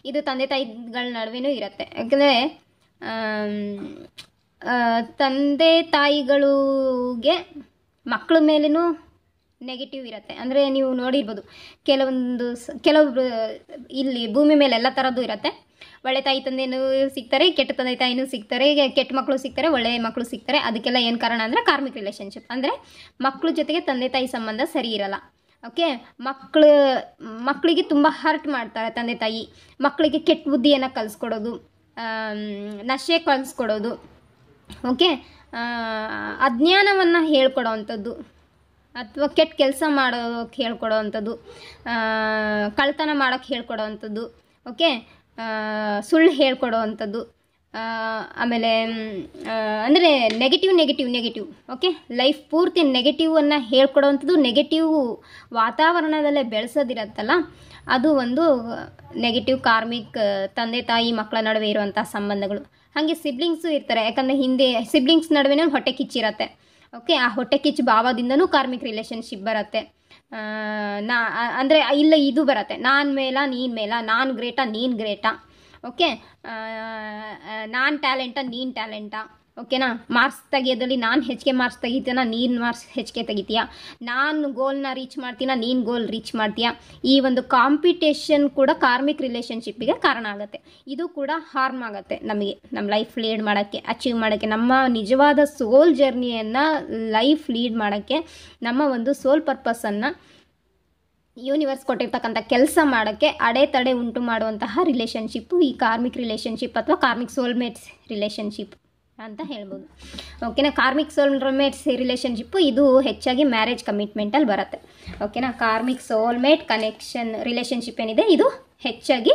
ಇದು ತಂದೆ ತಾಯಿಗಳ ನಡುವೆನೂ ಇರುತ್ತೆ. ಯಾಕಂದರೆ ತಂದೆ ತಾಯಿಗಳಿಗೆ ಮಕ್ಕಳ ಮೇಲೂ ನೆಗೆಟಿವ್ ಇರುತ್ತೆ. ಅಂದರೆ ನೀವು ನೋಡಿರ್ಬೋದು, ಕೆಲವೊಬ್ರು ಇಲ್ಲಿ ಭೂಮಿ ಮೇಲೆ ಎಲ್ಲ ಥರದ್ದು ಇರುತ್ತೆ. ಒಳ್ಳೆ ತಾಯಿ ತಂದೆನೂ ಸಿಗ್ತಾರೆ, ಕೆಟ್ಟ ತಂದೆ ತಾಯಿನೂ ಸಿಗ್ತಾರೆ, ಕೆಟ್ಟ ಮಕ್ಕಳು ಸಿಗ್ತಾರೆ, ಒಳ್ಳೆಯ ಮಕ್ಕಳು ಸಿಗ್ತಾರೆ. ಅದಕ್ಕೆಲ್ಲ ಏನು ಕಾರಣ ಅಂದರೆ ಕಾರ್ಮಿಕ್ ರಿಲೇಷನ್ಶಿಪ್. ಅಂದರೆ ಮಕ್ಕಳ ಜೊತೆಗೆ ತಂದೆ ತಾಯಿ ಸಂಬಂಧ ಸರಿ ಇರಲ್ಲ. ಓಕೆ, ಮಕ್ಕಳಿಗೆ ತುಂಬ ಹರ್ಟ್ ಮಾಡ್ತಾರೆ ತಂದೆ ತಾಯಿ. ಮಕ್ಕಳಿಗೆ ಕೆಟ್ಟ ಬುದ್ಧಿಯನ್ನು ಕಲಿಸ್ಕೊಡೋದು, ನಶೆ ಕಲಿಸ್ಕೊಡೋದು, ಓಕೆ, ಅಜ್ಞಾನವನ್ನು ಹೇಳ್ಕೊಡೋ ಅಂಥದ್ದು, ಅಥವಾ ಕೆಟ್ಟ ಕೆಲಸ ಮಾಡೋಕ್ಕೆ ಹೇಳ್ಕೊಡೋ ಅಂಥದ್ದು, ಕಳ್ತನ ಮಾಡೋಕ್ಕೆ ಹೇಳ್ಕೊಡೋ ಅಂಥದ್ದು, ಓಕೆ, ಸುಳ್ಳು ಹೇಳ್ಕೊಡೋ ಅಂಥದ್ದು, ಆಮೇಲೆ ಅಂದರೆ ನೆಗೆಟಿವ್, ಓಕೆ, ಲೈಫ್ ಪೂರ್ತಿ ನೆಗೆಟಿವನ್ನು ಹೇಳ್ಕೊಡೋ ಅಂಥದ್ದು. ನೆಗೆಟಿವ್ ವಾತಾವರಣದಲ್ಲೇ ಬೆಳೆಸೋದಿರತ್ತಲ್ಲ, ಅದು ಒಂದು ನೆಗೆಟಿವ್ ಕಾರ್ಮಿಕ್ ತಂದೆ ತಾಯಿ ಮಕ್ಕಳ ನಡುವೆ ಇರುವಂಥ ಸಂಬಂಧಗಳು. ಹಾಗೆ ಸಿಬ್ಲಿಂಗ್ಸು ಇರ್ತಾರೆ. ಯಾಕಂದರೆ ಹಿಂದೆ ಸಿಬ್ಲಿಂಗ್ಸ್ ನಡುವೆ ಹೊಟ್ಟೆ ಕಿಚ್ಚಿರತ್ತೆ. ಓಕೆ, ಆ ಹೊಟ್ಟೆ ಕಿಚ್ಚು ಭಾವದಿಂದನೂ ಕಾರ್ಮಿಕ್ ರಿಲೇಷನ್ಶಿಪ್ ಬರುತ್ತೆ. ಅಂದರೆ ಇಲ್ಲ ಇದು ಬರುತ್ತೆ, ನಾನು ಮೇಲ ನೀನು ಮೇಲ, ನಾನು ಗ್ರೇಟಾ ನೀನು ಗ್ರೇಟಾ, ಓಕೆ, ನಾನು ಟ್ಯಾಲೆಂಟಾ ನೀನು ಟ್ಯಾಲೆಂಟಾ, ಓಕೆನಾ, ಮಾರ್ಕ್ಸ್ ತೆಗಿಯೋದ್ರಲ್ಲಿ ನಾನು ಹೆಚ್ಚಿಗೆ ಮಾರ್ಕ್ಸ್ ತೆಗಿತೀನ, ನೀನು ಮಾರ್ಕ್ಸ್ ಹೆಚ್ಚಿಗೆ ತೆಗಿತೀಯಾ, ನಾನು ಗೋಲ್ನ ರೀಚ್ ಮಾಡ್ತೀನ, ನೀನು ಗೋಲ್ ರೀಚ್ ಮಾಡ್ತೀಯಾ. ಈ ಒಂದು ಕಾಂಪಿಟೇಷನ್ ಕೂಡ ಕಾರ್ಮಿಕ್ ರಿಲೇಷನ್ಶಿಪ್ಪಿಗೆ ಕಾರಣ ಆಗುತ್ತೆ. ಇದು ಕೂಡ ಹಾರ್ಮ್ ಆಗುತ್ತೆ ನಮಗೆ, ನಮ್ಮ ಲೈಫ್ ಲೀಡ್ ಮಾಡೋಕ್ಕೆ, ಅಚೀವ್ ಮಾಡೋಕ್ಕೆ, ನಮ್ಮ ನಿಜವಾದ ಸೋಲ್ ಜರ್ನಿಯನ್ನು ಲೈಫ್ ಲೀಡ್ ಮಾಡೋಕ್ಕೆ, ನಮ್ಮ ಒಂದು ಸೋಲ್ ಪರ್ಪಸನ್ನು ಯೂನಿವರ್ಸ್ ಕೊಟ್ಟಿರ್ತಕ್ಕಂಥ ಕೆಲಸ ಮಾಡೋಕ್ಕೆ ಅಡೆತಡೆ ಉಂಟು ಮಾಡುವಂತಹ ರಿಲೇಷನ್ಶಿಪ್ಪು ಈ ಕಾರ್ಮಿಕ್ ರಿಲೇಷನ್ಶಿಪ್ ಅಥವಾ ಕಾರ್ಮಿಕ್ ಸೋಲ್ಮೇಟ್ಸ್ ರಿಲೇಷನ್ಶಿಪ್ ಅಂತ ಹೇಳ್ಬೋದು. ಓಕೆನಾ, ಕಾರ್ಮಿಕ್ ಸೋಲ್ಮೇಟ್ಸ್ ರಿಲೇಷನ್ಶಿಪ್ಪು ಇದು ಹೆಚ್ಚಾಗಿ ಮ್ಯಾರೇಜ್ ಕಮಿಟ್ಮೆಂಟಲ್ಲಿ ಬರುತ್ತೆ. ಓಕೆನಾ, ಕಾರ್ಮಿಕ್ ಸೋಲ್ಮೇಟ್ ಕನೆಕ್ಷನ್ ರಿಲೇಷನ್ಶಿಪ್ ಏನಿದೆ ಇದು ಹೆಚ್ಚಾಗಿ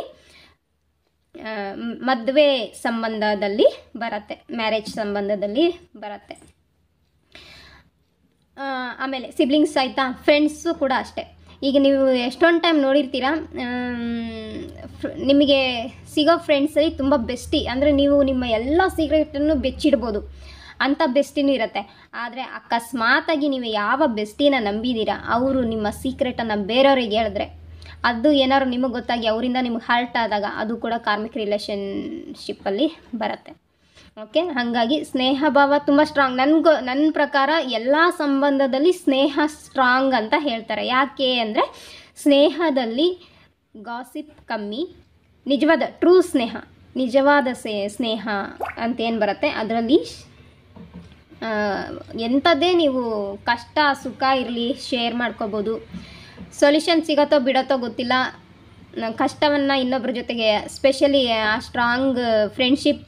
ಮದುವೆ ಸಂಬಂಧದಲ್ಲಿ ಬರುತ್ತೆ, ಮ್ಯಾರೇಜ್ ಸಂಬಂಧದಲ್ಲಿ ಬರುತ್ತೆ. ಆಮೇಲೆ ಸಿಬ್ಲಿಂಗ್ಸ್ ಆಯಿತಾ, ಫ್ರೆಂಡ್ಸು ಕೂಡ ಅಷ್ಟೇ. ಈಗ ನೀವು ಎಷ್ಟೊಂದು ಟೈಮ್ ನೋಡಿರ್ತೀರ, ನಿಮಗೆ ಸಿಗೋ ಫ್ರೆಂಡ್ಸಲ್ಲಿ ತುಂಬ ಬೆಸ್ಟಿ, ಅಂದರೆ ನೀವು ನಿಮ್ಮ ಎಲ್ಲ ಸೀಕ್ರೆಟನ್ನು ಬೆಚ್ಚಿಡ್ಬೋದು ಅಂಥ ಬೆಸ್ಟಿನೂ ಇರುತ್ತೆ. ಆದರೆ ಅಕಸ್ಮಾತಾಗಿ ನೀವು ಯಾವ ಬೆಸ್ಟಿನ ನಂಬಿದ್ದೀರಾ, ಅವರು ನಿಮ್ಮ ಸೀಕ್ರೆಟನ್ನು ಬೇರೆಯವ್ರಿಗೆ ಹೇಳಿದ್ರೆ, ಅದು ಏನಾದ್ರು ನಿಮಗೆ ಗೊತ್ತಾಗಿ ಅವರಿಂದ ನಿಮಗೆ ಹರ್ಟ್ ಆದಾಗ, ಅದು ಕೂಡ ಕಾರ್ಮಿಕ್ ರಿಲೇಷನ್ಶಿಪ್ಪಲ್ಲಿ ಬರುತ್ತೆ. ಓಕೆ, ಹಾಗಾಗಿ ಸ್ನೇಹ ಭಾವ ತುಂಬ ಸ್ಟ್ರಾಂಗ್. ನನ್ನ ಪ್ರಕಾರ ಎಲ್ಲ ಸಂಬಂಧದಲ್ಲಿ ಸ್ನೇಹ ಸ್ಟ್ರಾಂಗ್ ಅಂತ ಹೇಳ್ತಾರೆ. ಯಾಕೆ ಅಂದರೆ ಸ್ನೇಹದಲ್ಲಿ ಗಾಸಿಪ್ ಕಮ್ಮಿ, ನಿಜವಾದ ಟ್ರೂ ಸ್ನೇಹ, ನಿಜವಾದ ಸ್ನೇಹ ಅಂತೇನು ಬರುತ್ತೆ ಅದರಲ್ಲಿ ಎಂಥದ್ದೇ ನೀವು ಕಷ್ಟ ಸುಖ ಇರಲಿ ಶೇರ್ ಮಾಡ್ಕೋಬೋದು. ಸೊಲ್ಯೂಷನ್ ಸಿಗತ್ತೋ ಬಿಡತ್ತೋ ಗೊತ್ತಿಲ್ಲ, ಕಷ್ಟವನ್ನು ಇನ್ನೊಬ್ಬರ ಜೊತೆಗೆ ಸ್ಪೆಷಲಿ ಆ ಸ್ಟ್ರಾಂಗ್ ಫ್ರೆಂಡ್ಶಿಪ್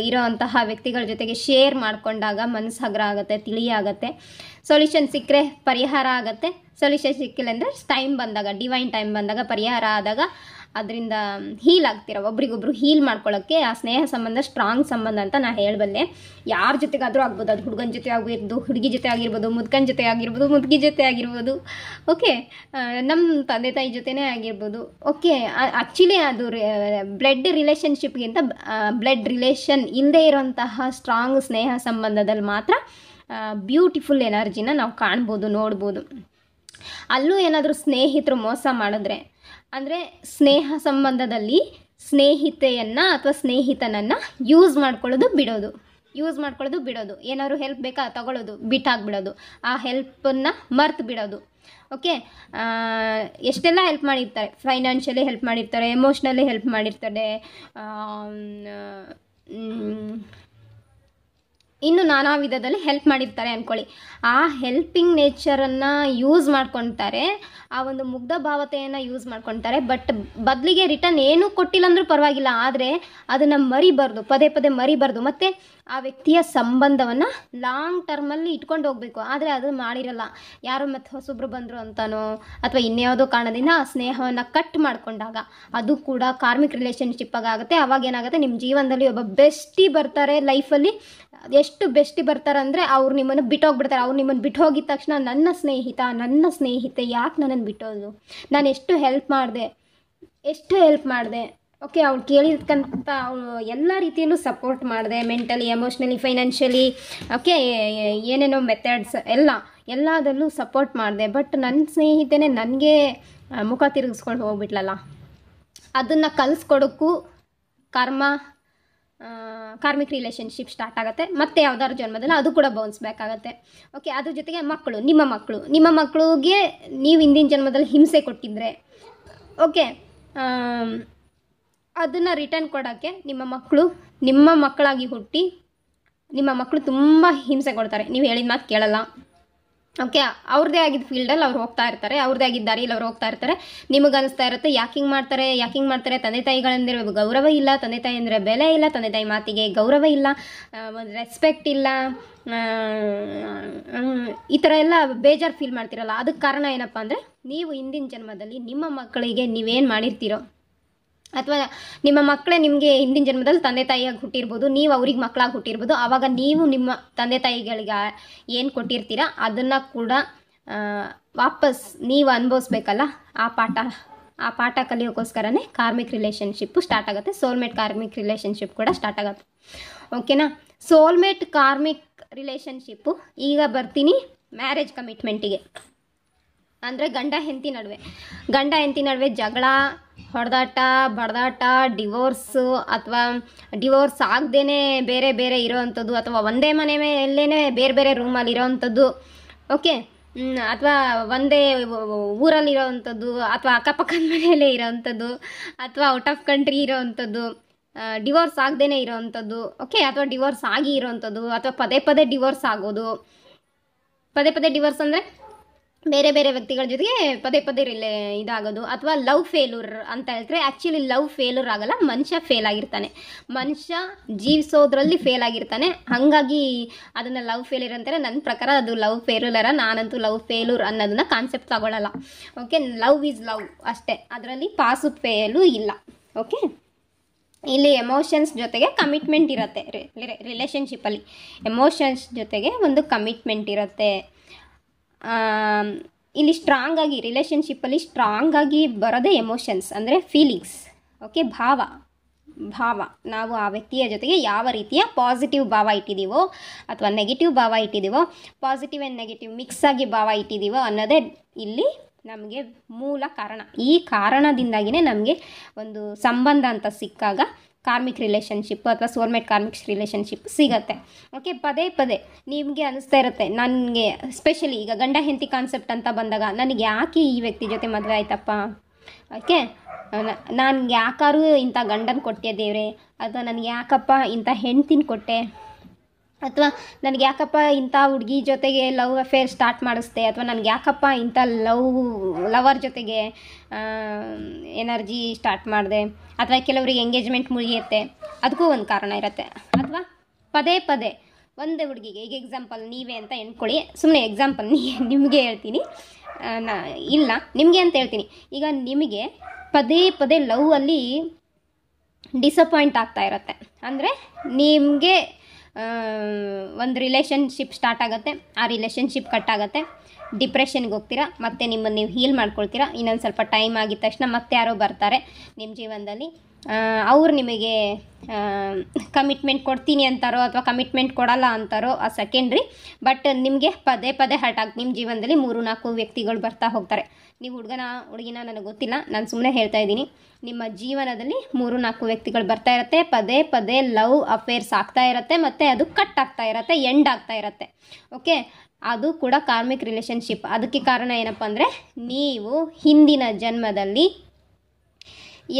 ಇರೋ ಅಂತಹ ವ್ಯಕ್ತಿಗಳ ಜೊತೆಗೆ ಶೇರ್ ಮಾಡಿಕೊಂಡಾಗ ಮನಸ್ಸು ಹಗುರ ಆಗುತ್ತೆ, ತಿಳಿಯಾಗುತ್ತೆ. ಸೊಲ್ಯೂಷನ್ ಸಿಕ್ಕರೆ ಪರಿಹಾರ ಆಗುತ್ತೆ, ಸೊಲ್ಯೂಷನ್ ಸಿಕ್ಕಿಲ್ಲ ಅಂದರೆ ಟೈಮ್ ಬಂದಾಗ, ಡಿವೈನ್ ಟೈಮ್ ಬಂದಾಗ, ಪರಿಹಾರ ಆದಾಗ ಅದರಿಂದ ಹೀಲ್ ಆಗ್ತೀರ, ಒಬ್ರಿಗೊಬ್ರು ಹೀಲ್ ಮಾಡ್ಕೊಳ್ಳೋಕ್ಕೆ ಆ ಸ್ನೇಹ ಸಂಬಂಧ ಸ್ಟ್ರಾಂಗ್ ಸಂಬಂಧ ಅಂತ ನಾನು ಹೇಳಬಲ್ಲೆ. ಯಾರ ಜೊತೆಗಾದರೂ ಆಗ್ಬೋದು, ಅದು ಹುಡುಗನ ಜೊತೆ ಆಗಿರ್ಬೋದು, ಹುಡುಗಿ ಜೊತೆ ಆಗಿರ್ಬೋದು, ಮುದುಕನ ಜೊತೆ ಆಗಿರ್ಬೋದು, ಮುದುಕಿ ಜೊತೆ ಆಗಿರ್ಬೋದು, ಓಕೆ, ನಮ್ಮ ತಂದೆ ತಾಯಿ ಜೊತೆನೇ ಆಗಿರ್ಬೋದು. ಓಕೆ, ಆ್ಯಕ್ಚುಲಿ ಅದು ಬ್ಲಡ್ ರಿಲೇಷನ್ಶಿಪ್ಗಿಂತ ಬ್ಲಡ್ ರಿಲೇಷನ್ ಇಲ್ಲದೆ ಇರೋಂತಹ ಸ್ಟ್ರಾಂಗ್ ಸ್ನೇಹ ಸಂಬಂಧದಲ್ಲಿ ಮಾತ್ರ ಬ್ಯೂಟಿಫುಲ್ ಎನರ್ಜಿನ ನಾವು ಕಾಣ್ಬೋದು, ನೋಡ್ಬೋದು. ಅಲ್ಲೂ ಏನಾದರೂ ಸ್ನೇಹಿತರು ಮೋಸ ಮಾಡಿದ್ರೆ, ಅಂದರೆ ಸ್ನೇಹ ಸಂಬಂಧದಲ್ಲಿ ಸ್ನೇಹಿತೆಯನ್ನು ಅಥವಾ ಸ್ನೇಹಿತನನ್ನು ಯೂಸ್ ಮಾಡ್ಕೊಳ್ಳೋದು ಬಿಡೋದು, ಏನಾದ್ರು ಹೆಲ್ಪ್ ಬೇಕಾ ತಗೊಳ್ಳೋದು, ಬಿಟ್ಟಾಗ್ಬಿಡೋದು, ಆ ಹೆಲ್ಪನ್ನು ಮರ್ತು ಬಿಡೋದು. ಓಕೆ, ಎಷ್ಟೆಲ್ಲ ಹೆಲ್ಪ್ ಮಾಡಿರ್ತಾರೆ, ಫೈನಾನ್ಷಿಯಲಿ ಹೆಲ್ಪ್ ಮಾಡಿರ್ತಾರೆ, ಎಮೋಷ್ನಲಿ ಹೆಲ್ಪ್ ಮಾಡಿರ್ತಾರೆ, ಇನ್ನು ನಾನಾ ವಿಧದಲ್ಲಿ ಹೆಲ್ಪ್ ಮಾಡಿರ್ತಾರೆ ಅಂದ್ಕೊಳ್ಳಿ. ಆ ಹೆಲ್ಪಿಂಗ್ ನೇಚರನ್ನು ಯೂಸ್ ಮಾಡ್ಕೊತಾರೆ, ಆ ಒಂದು ಮುಗ್ಧ ಭಾವತೆಯನ್ನು ಯೂಸ್ ಮಾಡ್ಕೊತಾರೆ. ಬಟ್ ಬದಲಿಗೆ ರಿಟರ್ನ್ ಏನೂ ಕೊಟ್ಟಿಲ್ಲ ಅಂದರೂ ಪರವಾಗಿಲ್ಲ, ಆದರೆ ಅದನ್ನು ಮರಿಬಾರ್ದು, ಪದೇ ಪದೇ ಮರಿಬಾರ್ದು. ಮತ್ತು ಆ ವ್ಯಕ್ತಿಯ ಸಂಬಂಧವನ್ನು ಲಾಂಗ್ ಟರ್ಮಲ್ಲಿ ಇಟ್ಕೊಂಡು ಹೋಗಬೇಕು. ಆದರೆ ಅದು ಮಾಡಿರಲ್ಲ, ಯಾರೋ ಮತ್ತು ಹೊಸೊಬ್ರು ಬಂದರು ಅಂತನೋ ಅಥವಾ ಇನ್ಯಾವುದೋ ಕಾರಣದಿಂದ ಆ ಸ್ನೇಹವನ್ನು ಕಟ್ ಮಾಡಿಕೊಂಡಾಗ ಅದು ಕೂಡ ಕಾರ್ಮಿಕ್ ರಿಲೇಷನ್ಶಿಪ್ ಆಗುತ್ತೆ. ಅವಾಗ ಏನಾಗುತ್ತೆ, ನಿಮ್ಮ ಜೀವನದಲ್ಲಿ ಒಬ್ಬ ಬೆಸ್ಟಿ ಬರ್ತಾರೆ ಲೈಫಲ್ಲಿ. ಎಷ್ಟು ಬೆಸ್ಟಿ ಬರ್ತಾರೆ ಅಂದರೆ ಅವ್ರು ನಿಮ್ಮನ್ನು ಬಿಟ್ಟೋಗ್ಬಿಡ್ತಾರೆ. ಅವ್ರು ನಿಮ್ಮನ್ನು ಬಿಟ್ಟು ಹೋಗಿದ ತಕ್ಷಣ ನನ್ನ ಸ್ನೇಹಿತೆ ಯಾಕೆ ನನ್ನನ್ನು ಬಿಟ್ಟೋದು, ನಾನು ಎಷ್ಟು ಹೆಲ್ಪ್ ಮಾಡಿದೆ, ಓಕೆ, ಅವ್ಳು ಕೇಳಿದ್ಕಂತ ಅವಳು ಎಲ್ಲ ರೀತಿಯಲ್ಲೂ ಸಪೋರ್ಟ್ ಮಾಡಿದೆ, ಮೆಂಟಲಿ, ಎಮೋಷ್ನಲಿ, ಫೈನಾನ್ಷಿಯಲಿ, ಓಕೆ, ಏನೇನೋ ಮೆಥಡ್ಸ್ ಎಲ್ಲದಲ್ಲೂ ಸಪೋರ್ಟ್ ಮಾಡಿದೆ. ಬಟ್ ನನ್ನ ಸ್ನೇಹಿತೆನೇ ನನಗೆ ಮುಖ ತಿರುಗಿಸ್ಕೊಂಡು ಹೋಗ್ಬಿಟ್ಲಲ್ಲ, ಅದನ್ನು ಕಲಿಸ್ಕೊಡೋಕ್ಕೂ ಕಾರ್ಮಿಕ್ ರಿಲೇಷನ್ಶಿಪ್ ಸ್ಟಾರ್ಟ್ ಆಗುತ್ತೆ. ಮತ್ತು ಯಾವ್ದಾದ್ರು ಜನ್ಮದಲ್ಲಿ ಅದು ಕೂಡ ಬೌನ್ಸ್ ಬ್ಯಾಕ್ ಆಗುತ್ತೆ. ಓಕೆ, ಅದ್ರ ಜೊತೆಗೆ ನಿಮ್ಮ ಮಕ್ಕಳಿಗೆ ನೀವು ಹಿಂದಿನ ಜನ್ಮದಲ್ಲಿ ಹಿಂಸೆ ಕೊಟ್ಟಿದ್ರೆ, ಓಕೆ, ಅದನ್ನು ರಿಟರ್ನ್ ಕೊಡೋಕ್ಕೆ ನಿಮ್ಮ ಮಕ್ಕಳಾಗಿ ಹುಟ್ಟಿ ನಿಮ್ಮ ಮಕ್ಕಳು ತುಂಬ ಹಿಂಸೆ ಕೊಡ್ತಾರೆ. ನೀವು ಹೇಳಿದ ಮಾತು ಕೇಳಲ್ಲ. ಓಕೆ, ಅವ್ರದ್ದೇ ಆಗಿದ್ದ ಫೀಲ್ಡಲ್ಲಿ ಅವ್ರು ಹೋಗ್ತಾ ಇರ್ತಾರೆ, ಅವ್ರದ್ದೇ ಆಗಿದ್ದ ದಾರಿಯಲ್ಲಿ ಅವ್ರು ಹೋಗ್ತಾ ಇರ್ತಾರೆ. ನಿಮಗೆ ಅನಿಸ್ತಾ ಇರುತ್ತೆ ಯಾಕೆ ಹಿಂಗೆ ಮಾಡ್ತಾರೆ, ತಂದೆ ತಾಯಿಗಳಂದರೆ ಗೌರವ ಇಲ್ಲ, ತಂದೆ ತಾಯಿ ಅಂದರೆ ಬೆಲೆ ಇಲ್ಲ, ತಂದೆ ತಾಯಿ ಮಾತಿಗೆ ಗೌರವ ಇಲ್ಲ, ರೆಸ್ಪೆಕ್ಟ್ ಇಲ್ಲ, ಈ ಥರ ಎಲ್ಲ ಬೇಜಾರು ಫೀಲ್ ಮಾಡ್ತಿರಲ್ಲ. ಅದಕ್ಕೆ ಕಾರಣ ಏನಪ್ಪ ಅಂದರೆ, ನೀವು ಹಿಂದಿನ ಜನ್ಮದಲ್ಲಿ ನಿಮ್ಮ ಮಕ್ಕಳಿಗೆ ನೀವೇನು ಮಾಡಿರ್ತೀರೋ, ಅಥವಾ ನಿಮ್ಮ ಮಕ್ಕಳೇ ನಿಮಗೆ ಹಿಂದಿನ ಜನ್ಮದಲ್ಲಿ ತಂದೆ ತಾಯಿಯಾಗಿ ಹುಟ್ಟಿರ್ಬೋದು, ನೀವು ಅವ್ರಿಗೆ ಮಕ್ಕಳಾಗಿ ಹುಟ್ಟಿರ್ಬೋದು. ಆವಾಗ ನೀವು ನಿಮ್ಮ ತಂದೆ ತಾಯಿಗಳಿಗೆ ಏನು ಕೊಟ್ಟಿರ್ತೀರ ಅದನ್ನು ಕೂಡ ವಾಪಸ್ ನೀವು ಅನುಭವಿಸ್ಬೇಕಲ್ಲ. ಆ ಪಾಠ ಕಲಿಯೋಕ್ಕೋಸ್ಕರನೇ ಕಾರ್ಮಿಕ್ ರಿಲೇಷನ್ಶಿಪ್ಪು ಸ್ಟಾರ್ಟ್ ಆಗುತ್ತೆ. ಸೋಲ್ಮೇಟ್ ಕಾರ್ಮಿಕ್ ರಿಲೇಷನ್ಶಿಪ್ ಕೂಡ ಸ್ಟಾರ್ಟ್ ಆಗುತ್ತೆ. ಓಕೆನಾ? Soulmate karmic relationship. ಈಗ ಬರ್ತೀನಿ ಮ್ಯಾರೇಜ್ ಕಮಿಟ್ಮೆಂಟಿಗೆ. ಅಂದರೆ ಗಂಡ ಹೆಂಡತಿ ನಡುವೆ ಜಗಳ, ಹೊಡೆದಾಟ, ಬಡದಾಟ, ಡಿವೋರ್ಸು, ಅಥವಾ ಡಿವೋರ್ಸ್ ಆಗದೇನೆ ಬೇರೆ ಬೇರೆ ಇರೋವಂಥದ್ದು, ಅಥವಾ ಒಂದೇ ಮನೆ ಮೇಲೇ ಬೇರೆ ಬೇರೆ ರೂಮಲ್ಲಿ ಇರೋವಂಥದ್ದು, ಓಕೆ, ಅಥವಾ ಒಂದೇ ಊರಲ್ಲಿರೋವಂಥದ್ದು, ಅಥವಾ ಅಕ್ಕಪಕ್ಕದ ಮನೆಯಲ್ಲೇ ಇರೋವಂಥದ್ದು, ಅಥವಾ ಔಟ್ ಆಫ್ ಕಂಟ್ರಿ ಇರೋವಂಥದ್ದು, ಡಿವೋರ್ಸ್ ಆಗದೇನೆ ಇರೋವಂಥದ್ದು, ಓಕೆ, ಅಥವಾ ಡಿವೋರ್ಸ್ ಆಗಿ ಇರೋವಂಥದ್ದು, ಅಥವಾ ಪದೇ ಪದೇ ಡಿವೋರ್ಸ್ ಆಗೋದು. ಪದೇ ಪದೇ ಡಿವೋರ್ಸ್ ಅಂದರೆ ಬೇರೆ ಬೇರೆ ವ್ಯಕ್ತಿಗಳ ಜೊತೆಗೆ ಪದೇ ಪದೇ ಇದಾಗೋದು. ಅಥವಾ ಲವ್ ಫೇಲ್ಯೂರ್ ಅಂತ ಹೇಳ್ತಾರೆ. ಆ್ಯಕ್ಚುಲಿ ಲವ್ ಫೇಲ್ಯೂರ್ ಆಗಲ್ಲ, ಮನುಷ್ಯ ಫೇಲ್ ಆಗಿರ್ತಾನೆ, ಮನುಷ್ಯ ಜೀವಿಸೋದ್ರಲ್ಲಿ ಫೇಲ್ ಆಗಿರ್ತಾನೆ. ಹಾಗಾಗಿ ಅದನ್ನು ಲವ್ ಫೇಲ್ಯೂರ್ ಅಂತಾರೆ. ನನ್ನ ಪ್ರಕಾರ ಅದು ಲವ್ ಫೇಲ್ಯೂರ. ನಾನಂತೂ ಲವ್ ಫೇಲ್ಯೂರ್ ಅನ್ನೋದನ್ನ ಕಾನ್ಸೆಪ್ಟ್ ತಗೊಳ್ಳಲ್ಲ. ಓಕೆ, ಲವ್ ಈಸ್ ಲವ್ ಅಷ್ಟೇ, ಅದರಲ್ಲಿ ಪಾಸು ಫೇಲು ಇಲ್ಲ. ಓಕೆ, ಇಲ್ಲಿ ಎಮೋಷನ್ಸ್ ಜೊತೆಗೆ ಕಮಿಟ್ಮೆಂಟ್ ಇರುತ್ತೆ. ರಿಲೇಷನ್ಶಿಪ್ಪಲ್ಲಿ ಎಮೋಷನ್ಸ್ ಜೊತೆಗೆ ಒಂದು ಕಮಿಟ್ಮೆಂಟ್ ಇರುತ್ತೆ. ಇಲ್ಲಿ ರಿಲೇಷನ್ಶಿಪ್ಪಲ್ಲಿ ಸ್ಟ್ರಾಂಗ್ ಆಗಿ ಬರೋದೇ ಎಮೋಷನ್ಸ್, ಅಂದರೆ ಫೀಲಿಂಗ್ಸ್. ಓಕೆ, ಭಾವ. ನಾವು ಆ ವ್ಯಕ್ತಿಯ ಜೊತೆಗೆ ಯಾವ ರೀತಿಯ ಪಾಸಿಟಿವ್ ಭಾವ ಇಟ್ಟಿದ್ದೀವೋ ಅಥವಾ ನೆಗೆಟಿವ್ ಭಾವ ಇಟ್ಟಿದ್ದೀವೋ, ಪಾಸಿಟಿವ್ ಆ್ಯಂಡ್ ನೆಗೆಟಿವ್ ಮಿಕ್ಸ್ ಆಗಿ ಭಾವ ಇಟ್ಟಿದ್ದೀವೋ ಅನ್ನೋದೇ ಇಲ್ಲಿ ನಮಗೆ ಮೂಲ ಕಾರಣ. ಈ ಕಾರಣದಿಂದಾಗಿಯೇ ನಮಗೆ ಒಂದು ಸಂಬಂಧ ಅಂತ ಸಿಕ್ಕಾಗ ಕಾರ್ಮಿಕ್ ರಿಲೇಷನ್ಶಿಪ್ ಅಥವಾ ಸೋಲ್ಮೇಟ್ ಕಾರ್ಮಿಕ್ ರಿಲೇಷನ್ಶಿಪ್ ಸಿಗತ್ತೆ. ಓಕೆ, ಪದೇ ಪದೇ ನಿಮಗೆ ಅನಿಸ್ತಾ ಇರುತ್ತೆ, ನನಗೆ ಸ್ಪೆಷಲಿ ಈಗ ಗಂಡ ಹೆಂಡತಿ ಕಾನ್ಸೆಪ್ಟ್ ಅಂತ ಬಂದಾಗ, ನನಗೆ ಯಾಕೆ ಈ ವ್ಯಕ್ತಿ ಜೊತೆ ಮದುವೆ ಆಯ್ತಪ್ಪ, ಓಕೆ, ನಾನು ಯಾಕಾರು ಇಂಥ ಗಂಡನ ಕೊಟ್ಟೆ ದೇವ್ರೆ, ಅಥವಾ ನನಗೆ ಯಾಕಪ್ಪ ಇಂಥ ಹೆಂಡ್ತಿನ ಕೊಟ್ಟೆ, ಅಥವಾ ನನಗೆ ಯಾಕಪ್ಪ ಇಂಥ ಹುಡುಗಿ ಜೊತೆಗೆ ಲವ್ ಅಫೇರ್ ಸ್ಟಾರ್ಟ್ ಮಾಡಿಸ್ದೆ, ಅಥವಾ ನನಗೆ ಯಾಕಪ್ಪ ಇಂಥ ಲವರ್ ಜೊತೆಗೆ ಎನರ್ಜಿ ಸ್ಟಾರ್ಟ್ ಮಾಡಿದೆ, ಅಥವಾ ಕೆಲವರಿಗೆ ಎಂಗೇಜ್ಮೆಂಟ್ ಮುಗಿಯುತ್ತೆ, ಅದಕ್ಕೂ ಒಂದು ಕಾರಣ ಇರುತ್ತೆ. ಅಥವಾ ಪದೇ ಪದೇ ಒಂದೇ ಹುಡುಗಿಗೆ, ಈಗ ಎಕ್ಸಾಂಪಲ್ ನೀವೇ ಅಂತ ಎಣ್ಕೊಳ್ಳಿ, ಸುಮ್ಮನೆ ಎಕ್ಸಾಂಪಲ್ ನಿಮಗೆ ಹೇಳ್ತೀನಿ, ನಿಮಗೆ ಅಂತ ಹೇಳ್ತೀನಿ. ಈಗ ನಿಮಗೆ ಪದೇ ಪದೇ ಲವ್ವಲ್ಲಿ ಡಿಸಪಾಯಿಂಟ್ ಆಗ್ತಾ ಇರುತ್ತೆ. ಅಂದರೆ ನಿಮಗೆ ಒಂದು ರಿಲೇಷನ್ಶಿಪ್ ಸ್ಟಾರ್ಟ್ ಆಗುತ್ತೆ, ಆ ರಿಲೇಷನ್ಶಿಪ್ ಕಟ್ ಆಗುತ್ತೆ, ಡಿಪ್ರೆಷನ್ಗೆ ಹೋಗ್ತೀರಾ, ಮತ್ತು ನಿಮ್ಮನ್ನು ನೀವು ಹೀಲ್ ಮಾಡ್ಕೊಳ್ತೀರಾ. ಇನ್ನೊಂದು ಸ್ವಲ್ಪ ಟೈಮ್ ಆಗಿದ ತಕ್ಷಣ ಮತ್ತೆ ಯಾರೋ ಬರ್ತಾರೆ ನಿಮ್ಮ ಜೀವನದಲ್ಲಿ. ಅವ್ರು ನಿಮಗೆ ಕಮಿಟ್ಮೆಂಟ್ ಕೊಡ್ತೀನಿ ಅಂತಾರೋ ಅಥವಾ ಕಮಿಟ್ಮೆಂಟ್ ಕೊಡಲ್ಲ ಅಂತಾರೋ ಆ ಸೆಕೆಂಡ್ರಿ. ಬಟ್ ನಿಮಗೆ ಪದೇ ಪದೇ ಹರ್ಟ್ ಆಗಿ ನಿಮ್ಮ ಜೀವನದಲ್ಲಿ 3-4 ವ್ಯಕ್ತಿಗಳು ಬರ್ತಾ ಹೋಗ್ತಾರೆ. ನೀವು ಹುಡುಗಿನ ನನಗೆ ಗೊತ್ತಿಲ್ಲ, ನಾನು ಸುಮ್ಮನೆ ಹೇಳ್ತಾ ಇದ್ದೀನಿ. ನಿಮ್ಮ ಜೀವನದಲ್ಲಿ 3-4 ವ್ಯಕ್ತಿಗಳು ಬರ್ತಾ ಇರುತ್ತೆ, ಪದೇ ಪದೇ ಲವ್ ಅಫೇರ್ಸ್ ಆಗ್ತಾ ಇರುತ್ತೆ, ಮತ್ತು ಅದು ಕಟ್ ಆಗ್ತಾ ಇರುತ್ತೆ, ಎಂಡ್ ಆಗ್ತಾ ಇರುತ್ತೆ. ಓಕೆ, ಅದು ಕೂಡ ಕಾರ್ಮಿಕ್ ರಿಲೇಷನ್ಶಿಪ್. ಅದಕ್ಕೆ ಕಾರಣ ಏನಪ್ಪ ಅಂದರೆ, ನೀವು ಹಿಂದಿನ ಜನ್ಮದಲ್ಲಿ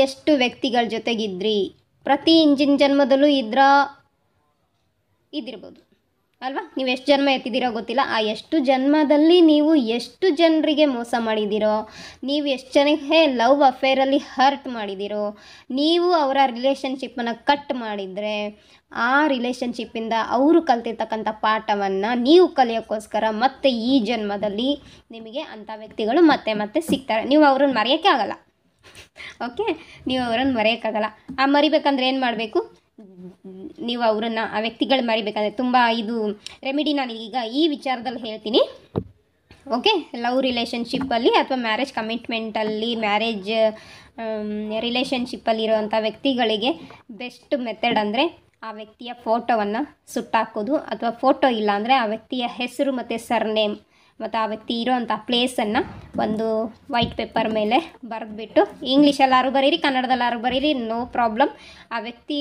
ಎಷ್ಟು ವ್ಯಕ್ತಿಗಳ ಜೊತೆಗಿದ್ರಿ, ಪ್ರತಿ ಹಿಂದಿನ ಜನ್ಮದಲ್ಲೂ ಇದ್ದಿರ್ಬೋದು ಅಲ್ವಾ. ನೀವು ಎಷ್ಟು ಜನ್ಮ ಎತ್ತಿದ್ದೀರೋ ಗೊತ್ತಿಲ್ಲ, ಆ ಎಷ್ಟು ಜನ್ಮದಲ್ಲಿ ನೀವು ಎಷ್ಟು ಜನರಿಗೆ ಮೋಸ ಮಾಡಿದ್ದೀರೋ, ನೀವು ಎಷ್ಟು ಜನಕ್ಕೆ ಲವ್ ಅಫೇರಲ್ಲಿ ಹರ್ಟ್ ಮಾಡಿದ್ದೀರೋ, ನೀವು ಅವರ ರಿಲೇಷನ್ಶಿಪ್ಪನ್ನು ಕಟ್ ಮಾಡಿದರೆ ಆ ರಿಲೇಷನ್ಶಿಪ್ಪಿಂದ ಅವರು ಕಲ್ತಿರ್ತಕ್ಕಂಥ ಪಾಠವನ್ನು ನೀವು ಕಲಿಯೋಕ್ಕೋಸ್ಕರ ಮತ್ತೆ ಈ ಜನ್ಮದಲ್ಲಿ ನಿಮಗೆ ಅಂಥ ವ್ಯಕ್ತಿಗಳು ಮತ್ತೆ ಮತ್ತೆ ಸಿಗ್ತಾರೆ. ನೀವು ಅವ್ರನ್ನ ಮರೆಯೋಕ್ಕೆ ಆಗಲ್ಲ. ಓಕೆ, ನೀವು ಅವರನ್ನು ಮರೆಯೋಕ್ಕಾಗಲ್ಲ. ಮರಿಬೇಕಂದ್ರೆ ಏನು ಮಾಡಬೇಕು, ನೀವು ಅವರನ್ನು ಆ ವ್ಯಕ್ತಿಗಳು ಮರಿಬೇಕಂದ್ರೆ ತುಂಬ ಇದು ರೆಮಿಡಿ ನಾನು ಈಗ ಈ ವಿಚಾರದಲ್ಲಿ ಹೇಳ್ತೀನಿ. ಓಕೆ, ಲವ್ ರಿಲೇಷನ್ಶಿಪ್ಪಲ್ಲಿ ಅಥವಾ ಮ್ಯಾರೇಜ್ ಕಮಿಟ್ಮೆಂಟಲ್ಲಿ, ಮ್ಯಾರೇಜ್ ರಿಲೇಷನ್ಶಿಪ್ಪಲ್ಲಿರುವಂಥ ವ್ಯಕ್ತಿಗಳಿಗೆ ಬೆಸ್ಟ್ ಮೆಥಡ್ ಅಂದರೆ ಆ ವ್ಯಕ್ತಿಯ ಫೋಟೋವನ್ನು ಸುಟ್ಟಾಕೋದು, ಅಥವಾ ಫೋಟೋ ಇಲ್ಲ ಅಂದರೆ ಆ ವ್ಯಕ್ತಿಯ ಹೆಸರು ಮತ್ತು ಸರ್ನೇಮ್ ಮತ್ತು ಆ ವ್ಯಕ್ತಿ ಇರೋವಂಥ ಪ್ಲೇಸನ್ನು ಒಂದು ವೈಟ್ ಪೇಪರ್ ಮೇಲೆ ಬರೆದ್ಬಿಟ್ಟು, ಇಂಗ್ಲೀಷಲ್ಲಾರು ಬರೀರಿ, ಕನ್ನಡದಲ್ಲಾರು ಬರೀರಿ, ನೋ ಪ್ರಾಬ್ಲಮ್. ಆ ವ್ಯಕ್ತಿ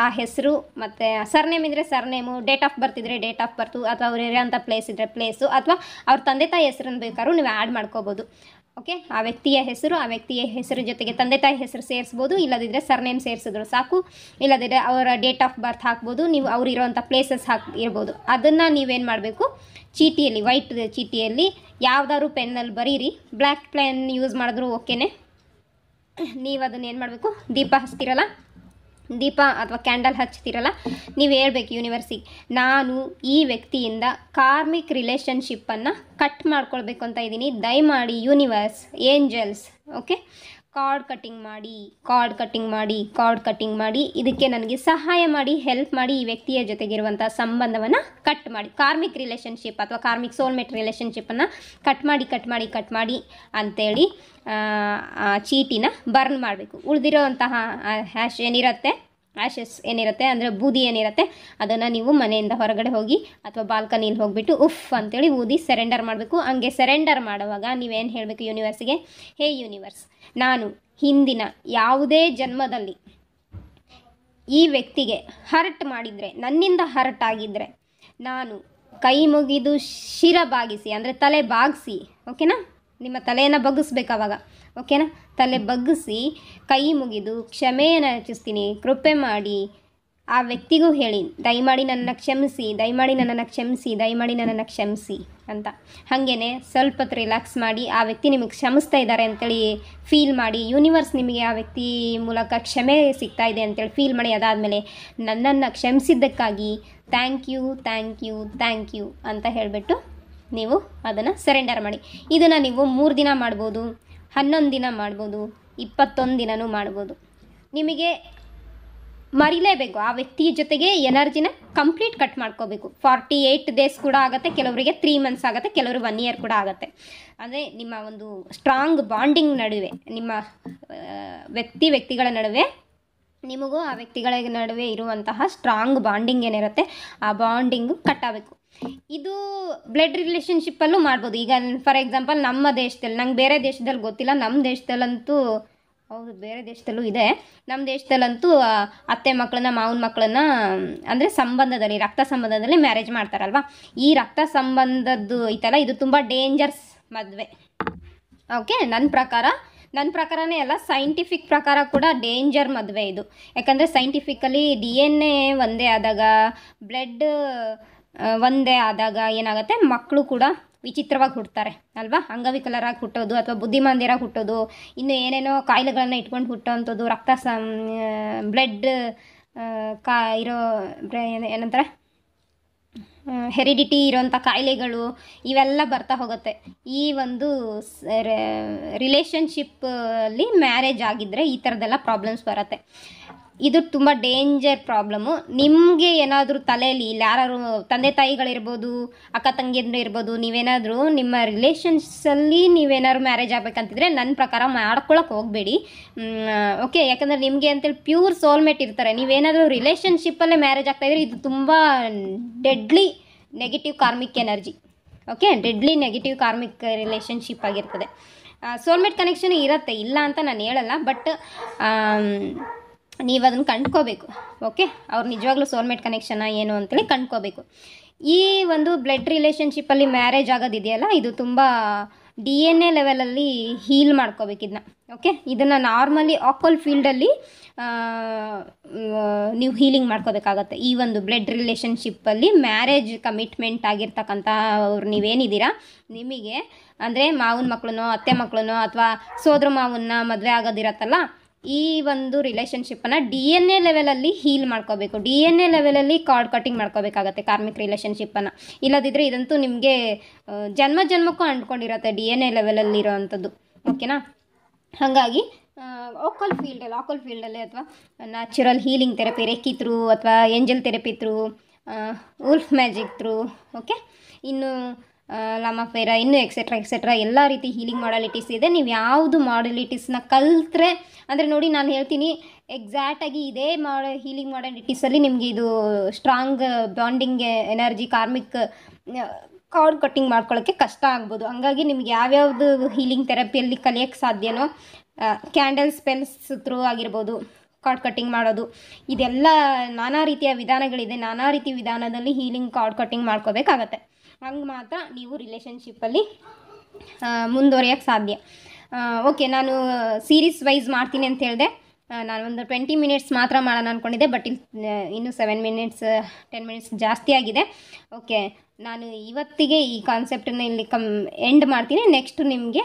ಆ ಹೆಸರು ಮತ್ತು ಸರ್ನೇಮ್ ಇದ್ದರೆ ಸರ್ನೇಮು, ಡೇಟ್ ಆಫ್ ಬರ್ತ್ ಇದ್ದರೆ ಡೇಟ್ ಆಫ್ ಬರ್ತು, ಅಥವಾ ಅವ್ರು ಇರೋಂಥ ಪ್ಲೇಸ್ ಇದ್ದರೆ ಪ್ಲೇಸು, ಅಥವಾ ಅವ್ರ ತಂದೆ ತಾಯಿ ಹೆಸರನ್ನು ಬೇಕಾದ್ರೂ ನೀವು ಆ್ಯಡ್ ಮಾಡ್ಕೋಬೋದು. ಓಕೆ, ಆ ವ್ಯಕ್ತಿಯ ಹೆಸರು ಜೊತೆಗೆ ತಂದೆ ತಾಯಿ ಹೆಸರು ಸೇರಿಸ್ಬೋದು, ಇಲ್ಲದಿದ್ದರೆ ಸರ್ನೇಮ್ ಸೇರಿಸಿದ್ರು ಸಾಕು, ಇಲ್ಲದಿದ್ದರೆ ಅವರ ಡೇಟ್ ಆಫ್ ಬರ್ತ್ ಹಾಕ್ಬೋದು, ನೀವು ಅವ್ರು ಇರೋವಂಥ ಪ್ಲೇಸಸ್ ಇರ್ಬೋದು. ಅದನ್ನು ನೀವೇನು ಮಾಡಬೇಕು, ಚೀಟಿಯಲ್ಲಿ, ವೈಟ್ ಚೀಟಿಯಲ್ಲಿ ಯಾವುದಾದ್ರು ಪೆನ್ನಲ್ಲಿ ಬರೀರಿ, ಬ್ಲ್ಯಾಕ್ ಪೆನ್ ಯೂಸ್ ಮಾಡಿದ್ರು ಓಕೆನೆ. ನೀವು ಅದನ್ನು ಏನು ಮಾಡಬೇಕು, ದೀಪ ಹಚ್ತಿರಲ್ಲ, ದೀಪ ಅಥವಾ ಕ್ಯಾಂಡಲ್ ಹಚ್ತಿರಲ್ಲ, ನೀವು ಹೇಳ್ಬೇಕು ಯೂನಿವರ್ಸಿಗೆ, ನಾನು ಈ ವ್ಯಕ್ತಿಯಿಂದ ಕಾರ್ಮಿಕ್ ರಿಲೇಷನ್ಶಿಪ್ಪನ್ನು ಕಟ್ ಮಾಡ್ಕೊಳ್ಬೇಕು ಅಂತ ಇದ್ದೀನಿ, ದಯಮಾಡಿ universe, angels, okay, card cutting ಮಾಡಿ ಇದಕ್ಕೆ ನನಗೆ ಸಹಾಯ ಮಾಡಿ, ಹೆಲ್ಪ್ ಮಾಡಿ, ಈ ವ್ಯಕ್ತಿಯ ಜೊತೆಗಿರುವಂಥ ಸಂಬಂಧವನ್ನು ಕಟ್ ಮಾಡಿ, ಕಾರ್ಮಿಕ್ ರಿಲೇಷನ್ಶಿಪ್ ಅಥವಾ ಕಾರ್ಮಿಕ್ ಸೋಲ್ಮೇಟ್ ರಿಲೇಷನ್ಶಿಪ್ಪನ್ನು ಕಟ್ ಮಾಡಿ ಅಂಥೇಳಿ ಚೀಟಿನ ಬರ್ನ್ ಮಾಡಬೇಕು. ಉಳಿದಿರೋವಂತಹ ಆ್ಯಶಸ್ ಏನಿರುತ್ತೆ ಅಂದರೆ ಬೂದಿ ಏನಿರುತ್ತೆ, ಅದನ್ನು ನೀವು ಮನೆಯಿಂದ ಹೊರಗಡೆ ಹೋಗಿ ಅಥವಾ ಬಾಲ್ಕನಿಲಿ ಹೋಗಿಬಿಟ್ಟು ಉಫ್ ಅಂತೇಳಿ ಊದಿ ಸರೆಂಡರ್ ಮಾಡಬೇಕು. ಹಂಗೆ ಸರೆಂಡರ್ ಮಾಡುವಾಗ ನೀವೇನು ಹೇಳಬೇಕು ಯೂನಿವರ್ಸಿಗೆ, ಹೇ ಯೂನಿವರ್ಸ್, ನಾನು ಹಿಂದಿನ ಯಾವುದೇ ಜನ್ಮದಲ್ಲಿ ಈ ವ್ಯಕ್ತಿಗೆ ಹರ್ಟ್ ಮಾಡಿದರೆ, ನನ್ನಿಂದ ಹರ್ಟ್ ಆಗಿದ್ದರೆ, ನಾನು ಕೈ ಮುಗಿದು ಶಿರ ಬಾಗಿಸಿ ಅಂದರೆ ತಲೆ ಬಾಗಿಸಿ, ಓಕೆನಾ, ನಿಮ್ಮ ತಲೆಯನ್ನು ಬಗ್ಗಿಸ್ಬೇಕು ಅವಾಗ, ಓಕೆನಾ, ತಲೆ ಬಗ್ಗಿಸಿ ಕೈ ಮುಗಿದು ಕ್ಷಮೆಯನ್ನು ಯಾಚಿಸ್ತೀನಿ, ಕೃಪೆ ಮಾಡಿ ಆ ವ್ಯಕ್ತಿಗೂ ಹೇಳಿ, ದಯಮಾಡಿ ನನ್ನನ್ನು ಕ್ಷಮಿಸಿ ಅಂತ. ಹಾಗೇ ಸ್ವಲ್ಪ ಹೊತ್ತು ರಿಲ್ಯಾಕ್ಸ್ ಮಾಡಿ, ಆ ವ್ಯಕ್ತಿ ನಿಮಗೆ ಕ್ಷಮಿಸ್ತಾ ಇದ್ದಾರೆ ಅಂತೇಳಿ ಫೀಲ್ ಮಾಡಿ, ಯೂನಿವರ್ಸ್ ನಿಮಗೆ ಆ ವ್ಯಕ್ತಿ ಮೂಲಕ ಕ್ಷಮೆ ಸಿಗ್ತಾ ಇದೆ ಅಂತೇಳಿ ಫೀಲ್ ಮಾಡಿ, ಅದಾದಮೇಲೆ ನನ್ನನ್ನು ಕ್ಷಮಿಸಿದ್ದಕ್ಕಾಗಿ ಥ್ಯಾಂಕ್ ಯು ಅಂತ ಹೇಳಿಬಿಟ್ಟು ನೀವು ಅದನ್ನು ಸರೆಂಡರ್ ಮಾಡಿ. ಇದನ್ನು ನೀವು 3 ದಿನ ಮಾಡ್ಬೋದು, 11 ದಿನ ಮಾಡ್ಬೋದು, 21 ದಿನವೂ ಮಾಡ್ಬೋದು. ನಿಮಗೆ ಮರಿಲೇಬೇಕು, ಆ ವ್ಯಕ್ತಿಯ ಜೊತೆಗೆ ಎನರ್ಜಿನ ಕಂಪ್ಲೀಟ್ ಕಟ್ ಮಾಡ್ಕೋಬೇಕು. 48 ಡೇಸ್ ಕೂಡ ಆಗುತ್ತೆ, ಕೆಲವರಿಗೆ 3 ಮಂತ್ಸ್ ಆಗುತ್ತೆ, ಕೆಲವರು 1 ಇಯರ್ ಕೂಡ ಆಗುತ್ತೆ. ಅಂದರೆ ನಿಮ್ಮ ಒಂದು ಸ್ಟ್ರಾಂಗ್ ಬಾಂಡಿಂಗ್ ನಡುವೆ, ನಿಮ್ಮ ವ್ಯಕ್ತಿಗಳ ನಡುವೆ, ನಿಮಗೂ ಆ ವ್ಯಕ್ತಿಗಳ ನಡುವೆ ಇರುವಂತಹ ಸ್ಟ್ರಾಂಗ್ ಬಾಂಡಿಂಗ್ ಏನಿರುತ್ತೆ, ಆ ಬಾಂಡಿಂಗು ಕಟ್ ಆಗಬೇಕು. ಇದು ಬ್ಲಡ್ ರಿಲೇಷನ್ಶಿಪ್ಪಲ್ಲೂ ಮಾಡ್ಬೋದು. ಈಗ ಫಾರ್ ಎಕ್ಸಾಂಪಲ್ ನಮ್ಮ ದೇಶದಲ್ಲಿ, ನಂಗೆ ಬೇರೆ ದೇಶದಲ್ಲಿ ಗೊತ್ತಿಲ್ಲ, ನಮ್ಮ ದೇಶದಲ್ಲಂತೂ, ಹೌದು ಬೇರೆ ದೇಶದಲ್ಲೂ ಇದೆ, ನಮ್ಮ ದೇಶದಲ್ಲಂತೂ ಅತ್ತೆ ಮಕ್ಕಳನ್ನ, ಮಾವನ ಮಕ್ಕಳನ್ನ ಅಂದರೆ ಸಂಬಂಧದಲ್ಲಿ, ರಕ್ತ ಸಂಬಂಧದಲ್ಲಿ ಮ್ಯಾರೇಜ್ ಮಾಡ್ತಾರಲ್ವ. ಈ ರಕ್ತ ಸಂಬಂಧದ್ದು ಐತಲ್ಲ, ಇದು ತುಂಬ ಡೇಂಜರ್ಸ್ ಮದುವೆ. ಓಕೆ, ನನ್ನ ಪ್ರಕಾರನೇ ಅಲ್ಲ, ಸೈಂಟಿಫಿಕ್ ಪ್ರಕಾರ ಕೂಡ ಡೇಂಜರ್ ಮದುವೆ ಇದು. ಯಾಕಂದರೆ ಸೈಂಟಿಫಿಕಲಿ DNA ಒಂದೇ ಆದಾಗ, ಬ್ಲಡ್ ಒಂದೇ ಆದಾಗ ಏನಾಗುತ್ತೆ, ಮಕ್ಕಳು ಕೂಡ ವಿಚಿತ್ರವಾಗಿ ಹುಡ್ತಾರೆ ಅಲ್ವಾ. ಅಂಗವಿಕಲರಾಗಿ ಹುಟ್ಟೋದು ಅಥವಾ ಬುದ್ಧಿಮಾಂದ್ಯರಾಗಿ ಹುಟ್ಟೋದು, ಇನ್ನು ಏನೇನೋ ಕಾಯಿಲೆಗಳನ್ನು ಇಟ್ಕೊಂಡು ಹುಟ್ಟೋವಂಥದ್ದು, ಬ್ಲಡ್ ಏನಂತಾರೆ ಹೆರಿಡಿಟಿ ಇರೋಂಥ ಕಾಯಿಲೆಗಳು ಇವೆಲ್ಲ ಬರ್ತಾ ಹೋಗುತ್ತೆ. ಈ ಒಂದು ರಿಲೇಷನ್ಶಿಪ್ಪಲ್ಲಿ ಮ್ಯಾರೇಜ್ ಆಗಿದ್ದರೆ ಈ ಥರದ್ದೆಲ್ಲ ಪ್ರಾಬ್ಲಮ್ಸ್ ಬರುತ್ತೆ. ಇದು ತುಂಬ ಡೇಂಜರ್ ಪ್ರಾಬ್ಲಮ್ಮು. ನಿಮಗೆ ಏನಾದರೂ ತಲೆಯಲ್ಲಿ ಇಲ್ಲಿ ಯಾರು ತಂದೆ ತಾಯಿಗಳಿರ್ಬೋದು, ಅಕ್ಕ ತಂಗಿಯಂದ್ರು ಇರ್ಬೋದು, ನೀವೇನಾದರೂ ನಿಮ್ಮ ರಿಲೇಷನ್ಸಲ್ಲಿ ನೀವೇನಾದ್ರು ಮ್ಯಾರೇಜ್ ಆಗಬೇಕಂತಿದ್ರೆ ನನ್ನ ಪ್ರಕಾರ ಮಾಡ್ಕೊಳಕ್ಕೆ ಹೋಗಬೇಡಿ. ಓಕೆ, ಯಾಕಂದರೆ ನಿಮಗೆ ಅಂತೇಳಿ ಪ್ಯೂರ್ ಸೋಲ್ಮೇಟ್ ಇರ್ತಾರೆ. ನೀವೇನಾದರೂ ರಿಲೇಷನ್ಶಿಪ್ಪಲ್ಲೇ ಮ್ಯಾರೇಜ್ ಆಗ್ತಾಯಿದ್ರೆ ಇದು ತುಂಬ deadly negative karmic energy. Okay, deadly negative karmic relationship ಆಗಿರ್ತದೆ. ಸೋಲ್ಮೇಟ್ ಕನೆಕ್ಷನ್ ಇರುತ್ತೆ, ಇಲ್ಲ ಅಂತ ನಾನು ಹೇಳಲ್ಲ, ಬಟ್ ನೀವು ಅದನ್ನು ಕಂಡ್ಕೋಬೇಕು. ಓಕೆ, ಅವ್ರು ನಿಜವಾಗ್ಲೂ ಸೋಲ್ಮೇಟ್ ಕನೆಕ್ಷನ್ ಏನು ಅಂತೇಳಿ ಕಂಡ್ಕೋಬೇಕು. ಈ ಒಂದು ಬ್ಲಡ್ ರಿಲೇಷನ್ಶಿಪ್ಪಲ್ಲಿ ಮ್ಯಾರೇಜ್ ಆಗೋದಿದೆಯಲ್ಲ, ಇದು ತುಂಬ DNA ಲೆವೆಲಲ್ಲಿ ಹೀಲ್ ಮಾಡ್ಕೋಬೇಕು ಇದನ್ನ. ಓಕೆ, ಇದನ್ನು ನಾರ್ಮಲಿ ಆಕಲ್ ಫೀಲ್ಡಲ್ಲಿ ನೀವು ಹೀಲಿಂಗ್ ಮಾಡ್ಕೋಬೇಕಾಗತ್ತೆ. ಈ ಒಂದು ಬ್ಲಡ್ ರಿಲೇಷನ್ಶಿಪ್ಪಲ್ಲಿ ಮ್ಯಾರೇಜ್ ಕಮಿಟ್ಮೆಂಟ್ ಆಗಿರ್ತಕ್ಕಂಥ ಅವ್ರು ನೀವೇನಿದ್ದೀರಾ, ನಿಮಗೆ ಅಂದರೆ ಮಾವನ ಮಕ್ಕಳನ್ನೋ ಅತ್ತೆ ಮಕ್ಕಳನ್ನೋ ಅಥವಾ ಸೋದರ ಮಾವನ್ನ ಮದುವೆ ಆಗೋದಿರತ್ತಲ್ಲ, ಈ ಒಂದು ರಿಲೇಷನ್ಶಿಪ್ಪನ್ನು DNA ಲೆವೆಲಲ್ಲಿ ಹೀಲ್ ಮಾಡ್ಕೋಬೇಕು. DNA ಲೆವೆಲಲ್ಲಿ ಕಾರ್ಡ್ ಕಟ್ಟಿಂಗ್ ಮಾಡ್ಕೋಬೇಕಾಗತ್ತೆ ಕಾರ್ಮಿಕ್ ರಿಲೇಷನ್ಶಿಪ್ಪನ್ನು. ಇಲ್ಲದಿದ್ದರೆ ಇದಂತೂ ನಿಮಗೆ ಜನ್ಮ ಜನ್ಮಕ್ಕೂ ಅಂದ್ಕೊಂಡಿರತ್ತೆ DNA ಲೆವೆಲಲ್ಲಿ ಇರೋವಂಥದ್ದು. ಓಕೆನಾ? ಹಾಗಾಗಿ ಆಕಲ್ ಫೀಲ್ಡಲ್ಲಿ ಅಥವಾ natural healing therapy, reiki through ಅಥವಾ angel therapy through, wolf magic through, okay, ಇನ್ನು ಲಾಮಾಫೇರಾ, ಇನ್ನೂ ಎಕ್ಸೆಟ್ರಾ ಎಲ್ಲ ರೀತಿ ಹೀಲಿಂಗ್ ಮಾಡಲಿಟೀಸ್ ಇದೆ. ನೀವು ಯಾವುದು ಮಾಡಲಿಟೀಸ್ನ ಕಲ್ತ್ರೆ ಅಂದರೆ ನೋಡಿ, ನಾನು ಹೇಳ್ತೀನಿ ಎಕ್ಸಾಕ್ಟಾಗಿ ಇದೇ ಹೀಲಿಂಗ್ ಮಾಡಲಿಟೀಸಲ್ಲಿ ನಿಮಗೆ ಇದು strong bonding energy karmic card cutting ಮಾಡ್ಕೊಳ್ಳೋಕ್ಕೆ ಕಷ್ಟ ಆಗ್ಬೋದು. ಹಂಗಾಗಿ ನಿಮ್ಗೆ ಯಾವ್ಯಾವುದು ಹೀಲಿಂಗ್ ಥೆರಪಿಯಲ್ಲಿ ಕಲಿಯೋಕ್ಕೆ ಸಾಧ್ಯನೋ, ಕ್ಯಾಂಡಲ್ ಸ್ಪೆಲ್ಸ್ ಥ್ರೂ ಆಗಿರ್ಬೋದು, ಕಾರ್ಡ್ ಕಟ್ಟಿಂಗ್ ಮಾಡೋದು, ಇದೆಲ್ಲ ನಾನಾ ರೀತಿಯ ವಿಧಾನಗಳಿದೆ. ನಾನಾ ರೀತಿ ವಿಧಾನದಲ್ಲಿ ಹೀಲಿಂಗ್ ಕಾರ್ಡ್ ಕಟ್ಟಿಂಗ್ ಮಾಡ್ಕೋಬೇಕಾಗತ್ತೆ. ಹಂಗೆ ಮಾತ್ರ ನೀವು ರಿಲೇಷನ್ಶಿಪ್ಪಲ್ಲಿ ಮುಂದುವರಿಯೋಕ್ಕೆ ಸಾಧ್ಯ. ಓಕೆ, ನಾನು ಸೀರೀಸ್ ವೈಸ್ ಮಾಡ್ತೀನಿ ಅಂತ ಹೇಳಿದೆ. ನಾನು ಒಂದು 20 ಮಿನಿಟ್ಸ್ ಮಾತ್ರ ಮಾಡೋಣ ಅಂದ್ಕೊಂಡಿದ್ದೆ, ಬಟ್ ಇನ್ನೂ 7 ಮಿನಿಟ್ಸ್ 10 ಮಿನಿಟ್ಸ್ ಜಾಸ್ತಿ ಆಗಿದೆ. ಓಕೆ, ನಾನು ಇವತ್ತಿಗೆ ಈ ಕಾನ್ಸೆಪ್ಟನ್ನು ಇಲ್ಲಿ ಎಂಡ್ ಮಾಡ್ತೀನಿ. ನೆಕ್ಸ್ಟ್ ನಿಮಗೆ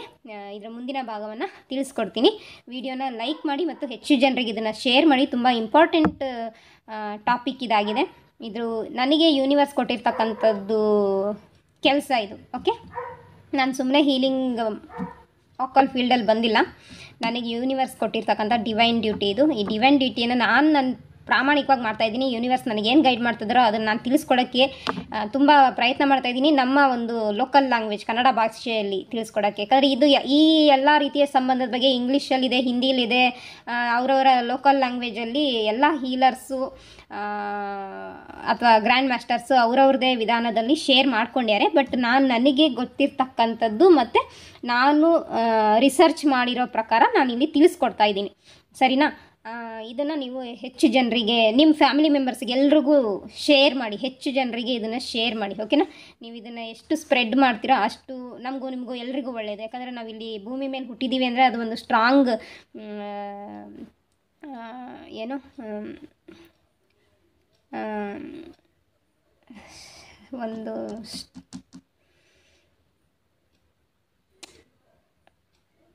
ಇದರ ಮುಂದಿನ ಭಾಗವನ್ನು ತಿಳಿಸ್ಕೊಡ್ತೀನಿ. ವಿಡಿಯೋನ ಲೈಕ್ ಮಾಡಿ ಮತ್ತು ಹೆಚ್ಚು ಜನರಿಗೆ ಇದನ್ನು ಶೇರ್ ಮಾಡಿ. ತುಂಬ ಇಂಪಾರ್ಟೆಂಟ್ ಟಾಪಿಕ್ ಇದಾಗಿದೆ. ಇದು ನನಗೆ ಯೂನಿವರ್ಸ್ ಕೊಟ್ಟಿರ್ತಕ್ಕಂಥದ್ದು ಕೆಲಸ ಇದು. ಓಕೆ, ನಾನು ಸುಮ್ಮನೆ ಹೀಲಿಂಗ್ ಆಕಲ್ ಫೀಲ್ಡಲ್ಲಿ ಬಂದಿಲ್ಲ. ನನಗೆ ಯೂನಿವರ್ಸ್ ಕೊಟ್ಟಿರ್ತಕ್ಕಂಥ ಡಿವೈನ್ ಡ್ಯೂಟಿ ಇದು. ಈ ಡಿವೈನ್ ಡ್ಯೂಟಿಯನ್ನು ನಾನು ಪ್ರಾಮಾಣಿಕವಾಗಿ ಮಾಡ್ತಾಯಿದ್ದೀನಿ. ಯೂನಿವರ್ಸ್ ನನಗೇನು ಗೈಡ್ ಮಾಡ್ತಿದ್ದಾರೋ ಅದನ್ನು ನಾನು ತಿಳಿಸ್ಕೊಡೋಕ್ಕೆ ತುಂಬ ಪ್ರಯತ್ನ ಮಾಡ್ತಾಯಿದ್ದೀನಿ, ನಮ್ಮ ಒಂದು ಲೋಕಲ್ ಲ್ಯಾಂಗ್ವೇಜ್ ಕನ್ನಡ ಭಾಷೆಯಲ್ಲಿ ತಿಳಿಸ್ಕೊಡೋಕ್ಕೆ. ಯಾಕಂದರೆ ಇದು ಈ ಎಲ್ಲ ರೀತಿಯ ಸಂಬಂಧದ ಬಗ್ಗೆ ಇಂಗ್ಲೀಷಲ್ಲಿದೆ, ಹಿಂದಿಲಿದೆ, ಅವರವರ ಲೋಕಲ್ ಲ್ಯಾಂಗ್ವೇಜಲ್ಲಿ ಎಲ್ಲ ಹೀಲರ್ಸು ಅಥವಾ ಗ್ರ್ಯಾಂಡ್ ಮಾಸ್ಟರ್ಸು ಅವ್ರವ್ರದ್ದೇ ವಿಧಾನದಲ್ಲಿ ಶೇರ್ ಮಾಡ್ಕೊಂಡ್ಯಾರೆ. ಬಟ್ ನನಗೆ ಗೊತ್ತಿರ್ತಕ್ಕಂಥದ್ದು ಮತ್ತು ನಾನು ರಿಸರ್ಚ್ ಮಾಡಿರೋ ಪ್ರಕಾರ ನಾನಿಲ್ಲಿ ತಿಳಿಸ್ಕೊಡ್ತಾ ಇದ್ದೀನಿ. ಸರಿನಾ? ಇದನ್ನು ನೀವು ಹೆಚ್ಚು ಜನರಿಗೆ, ನಿಮ್ಮ ಫ್ಯಾಮಿಲಿ ಮೆಂಬರ್ಸ್ಗೆ ಎಲ್ರಿಗೂ ಶೇರ್ ಮಾಡಿ. ಹೆಚ್ಚು ಜನರಿಗೆ ಇದನ್ನು ಶೇರ್ ಮಾಡಿ. ಓಕೆನಾ? ನೀವು ಇದನ್ನು ಎಷ್ಟು ಸ್ಪ್ರೆಡ್ ಮಾಡ್ತೀರೋ ಅಷ್ಟು ನಮಗೂ ನಿಮಗೂ ಎಲ್ರಿಗೂ ಒಳ್ಳೆಯದು. ಯಾಕಂದರೆ ನಾವಿಲ್ಲಿ ಭೂಮಿ ಮೇಲೆ ಹುಟ್ಟಿದ್ದೀವಿ ಅಂದರೆ ಅದು ಒಂದು ಸ್ಟ್ರಾಂಗ್ ಏನು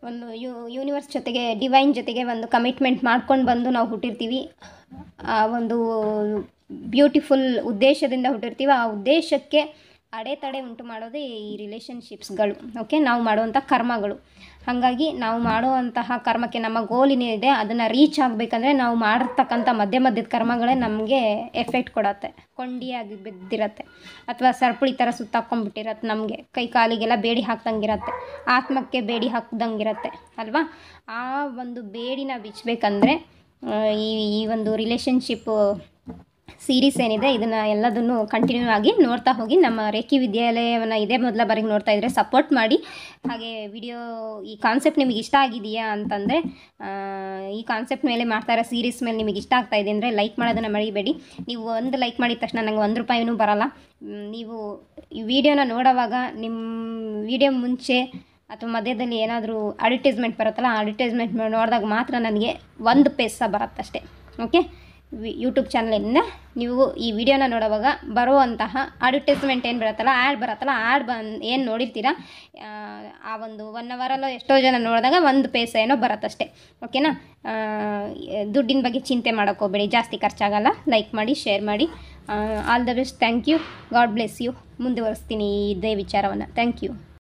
ಒಂದು ಯೂನಿವರ್ಸ್ ಜೊತೆಗೆ, ಡಿವೈನ್ ಜೊತೆಗೆ ಒಂದು ಕಮಿಟ್ಮೆಂಟ್ ಮಾಡ್ಕೊಂಡು ಬಂದು ನಾವು ಹುಟ್ಟಿರ್ತೀವಿ. ಆ ಒಂದು ಬ್ಯೂಟಿಫುಲ್ ಉದ್ದೇಶದಿಂದ ಹುಟ್ಟಿರ್ತೀವಿ. ಆ ಉದ್ದೇಶಕ್ಕೆ ಅಡೆತಡೆ ಉಂಟು ಮಾಡೋದೇ ಈ ರಿಲೇಷನ್ಶಿಪ್ಸ್ಗಳು. ಓಕೆ, ನಾವು ಮಾಡುವಂಥ ಕರ್ಮಗಳು. ಹಾಗಾಗಿ ನಾವು ಮಾಡುವಂತಹ ಕರ್ಮಕ್ಕೆ ನಮ್ಮ ಗೋಲ್ ಏನಿದೆ ಅದನ್ನು ರೀಚ್ ಆಗಬೇಕಂದ್ರೆ ನಾವು ಮಾಡಿರ್ತಕ್ಕಂಥ ಮಧ್ಯದ ಕರ್ಮಗಳೇ ನಮಗೆ ಎಫೆಕ್ಟ್ ಕೊಡತ್ತೆ. ಕೊಂಡಿಯಾಗಿ ಬಿದ್ದಿರತ್ತೆ ಅಥವಾ ಸರಪಳಿ ಥರ ಸುತ್ತಾಕೊಂಡ್ಬಿಟ್ಟಿರತ್ತೆ. ನಮಗೆ ಕೈ ಕಾಲಿಗೆಲ್ಲ ಬೇಡಿ ಹಾಕ್ದಂಗಿರತ್ತೆ, ಆತ್ಮಕ್ಕೆ ಬೇಡಿ ಹಾಕ್ದಂಗಿರತ್ತೆ ಅಲ್ವಾ? ಆ ಒಂದು ಬೇಡಿನ ಬಿಚ್ಚಬೇಕಂದ್ರೆ ಈ ಒಂದು ರಿಲೇಷನ್ಶಿಪ್ಪು ಸೀರೀಸ್ ಏನಿದೆ ಇದನ್ನು ಎಲ್ಲದನ್ನು ಕಂಟಿನ್ಯೂ ಆಗಿ ನೋಡ್ತಾ ಹೋಗಿ. ನಮ್ಮ ರೇಖಿ ವಿದ್ಯಾಲಯವನ್ನು ಇದೇ ಮೊದಲ ಬಾರಿಗೆ ನೋಡ್ತಾ ಇದ್ದರೆ ಸಪೋರ್ಟ್ ಮಾಡಿ. ಹಾಗೆ ಈ ಕಾನ್ಸೆಪ್ಟ್ ನಿಮಗೆ ಇಷ್ಟ ಆಗಿದೆಯಾ ಅಂತಂದರೆ, ಈ ಕಾನ್ಸೆಪ್ಟ್ ಮೇಲೆ ಮಾಡ್ತಾ ಇರೋ ಸೀರೀಸ್ ಮೇಲೆ ನಿಮಗೆ ಇಷ್ಟ ಆಗ್ತಾ ಇದೆ ಅಂದರೆ ಲೈಕ್ ಮಾಡೋದನ್ನು ಮರಿಬೇಡಿ. ನೀವು ಒಂದು ಲೈಕ್ ಮಾಡಿದ ತಕ್ಷಣ ನನಗೆ 1 ರೂಪಾಯಿನೂ ಬರೋಲ್ಲ. ನೀವು ಈ ವಿಡಿಯೋನ ನೋಡೋವಾಗ ನಿಮ್ಮ ವಿಡಿಯೋ ಮುಂಚೆ ಅಥವಾ ಮಧ್ಯದಲ್ಲಿ ಏನಾದರೂ ಅಡ್ವರ್ಟೈಸ್ಮೆಂಟ್ ಬರುತ್ತಲ್ಲ, ಆ ಅಡ್ವರ್ಟೈಸ್ಮೆಂಟ್ ನೋಡಿದಾಗ ಮಾತ್ರ ನನಗೆ 1 ಪೈಸಾ ಬರುತ್ತಷ್ಟೇ. ಓಕೆ, ಯೂಟ್ಯೂಬ್ ಚಾನಲಿಂದ ನೀವು ಈ ವಿಡಿಯೋನ ನೋಡುವಾಗ ಬರುವಂತಹ ಅಡ್ವರ್ಟೈಸ್ಮೆಂಟ್ ಏನು ಬರುತ್ತಲ್ಲ, ಆ್ಯಡ್ ಬರುತ್ತಲ್ಲ, ಏನು ನೋಡಿರ್ತೀರ ಆ ಒಂದು 1 ಅವರಲ್ಲೋ ಎಷ್ಟೋ ಜನ ನೋಡಿದಾಗ 1 ಪೈಸೆ ಏನೋ ಬರುತ್ತಷ್ಟೇ. ಓಕೆನಾ? ದುಡ್ಡಿನ ಬಗ್ಗೆ ಚಿಂತೆ ಮಾಡೋಕ್ಕೆ ಹೋಗಬೇಡಿ, ಜಾಸ್ತಿ ಖರ್ಚಾಗಲ್ಲ. ಲೈಕ್ ಮಾಡಿ, ಶೇರ್ ಮಾಡಿ. All the best. Thank you. God bless you. ಮುಂದುವರಿಸ್ತೀನಿ ಇದೇ ವಿಚಾರವನ್ನು. Thank you.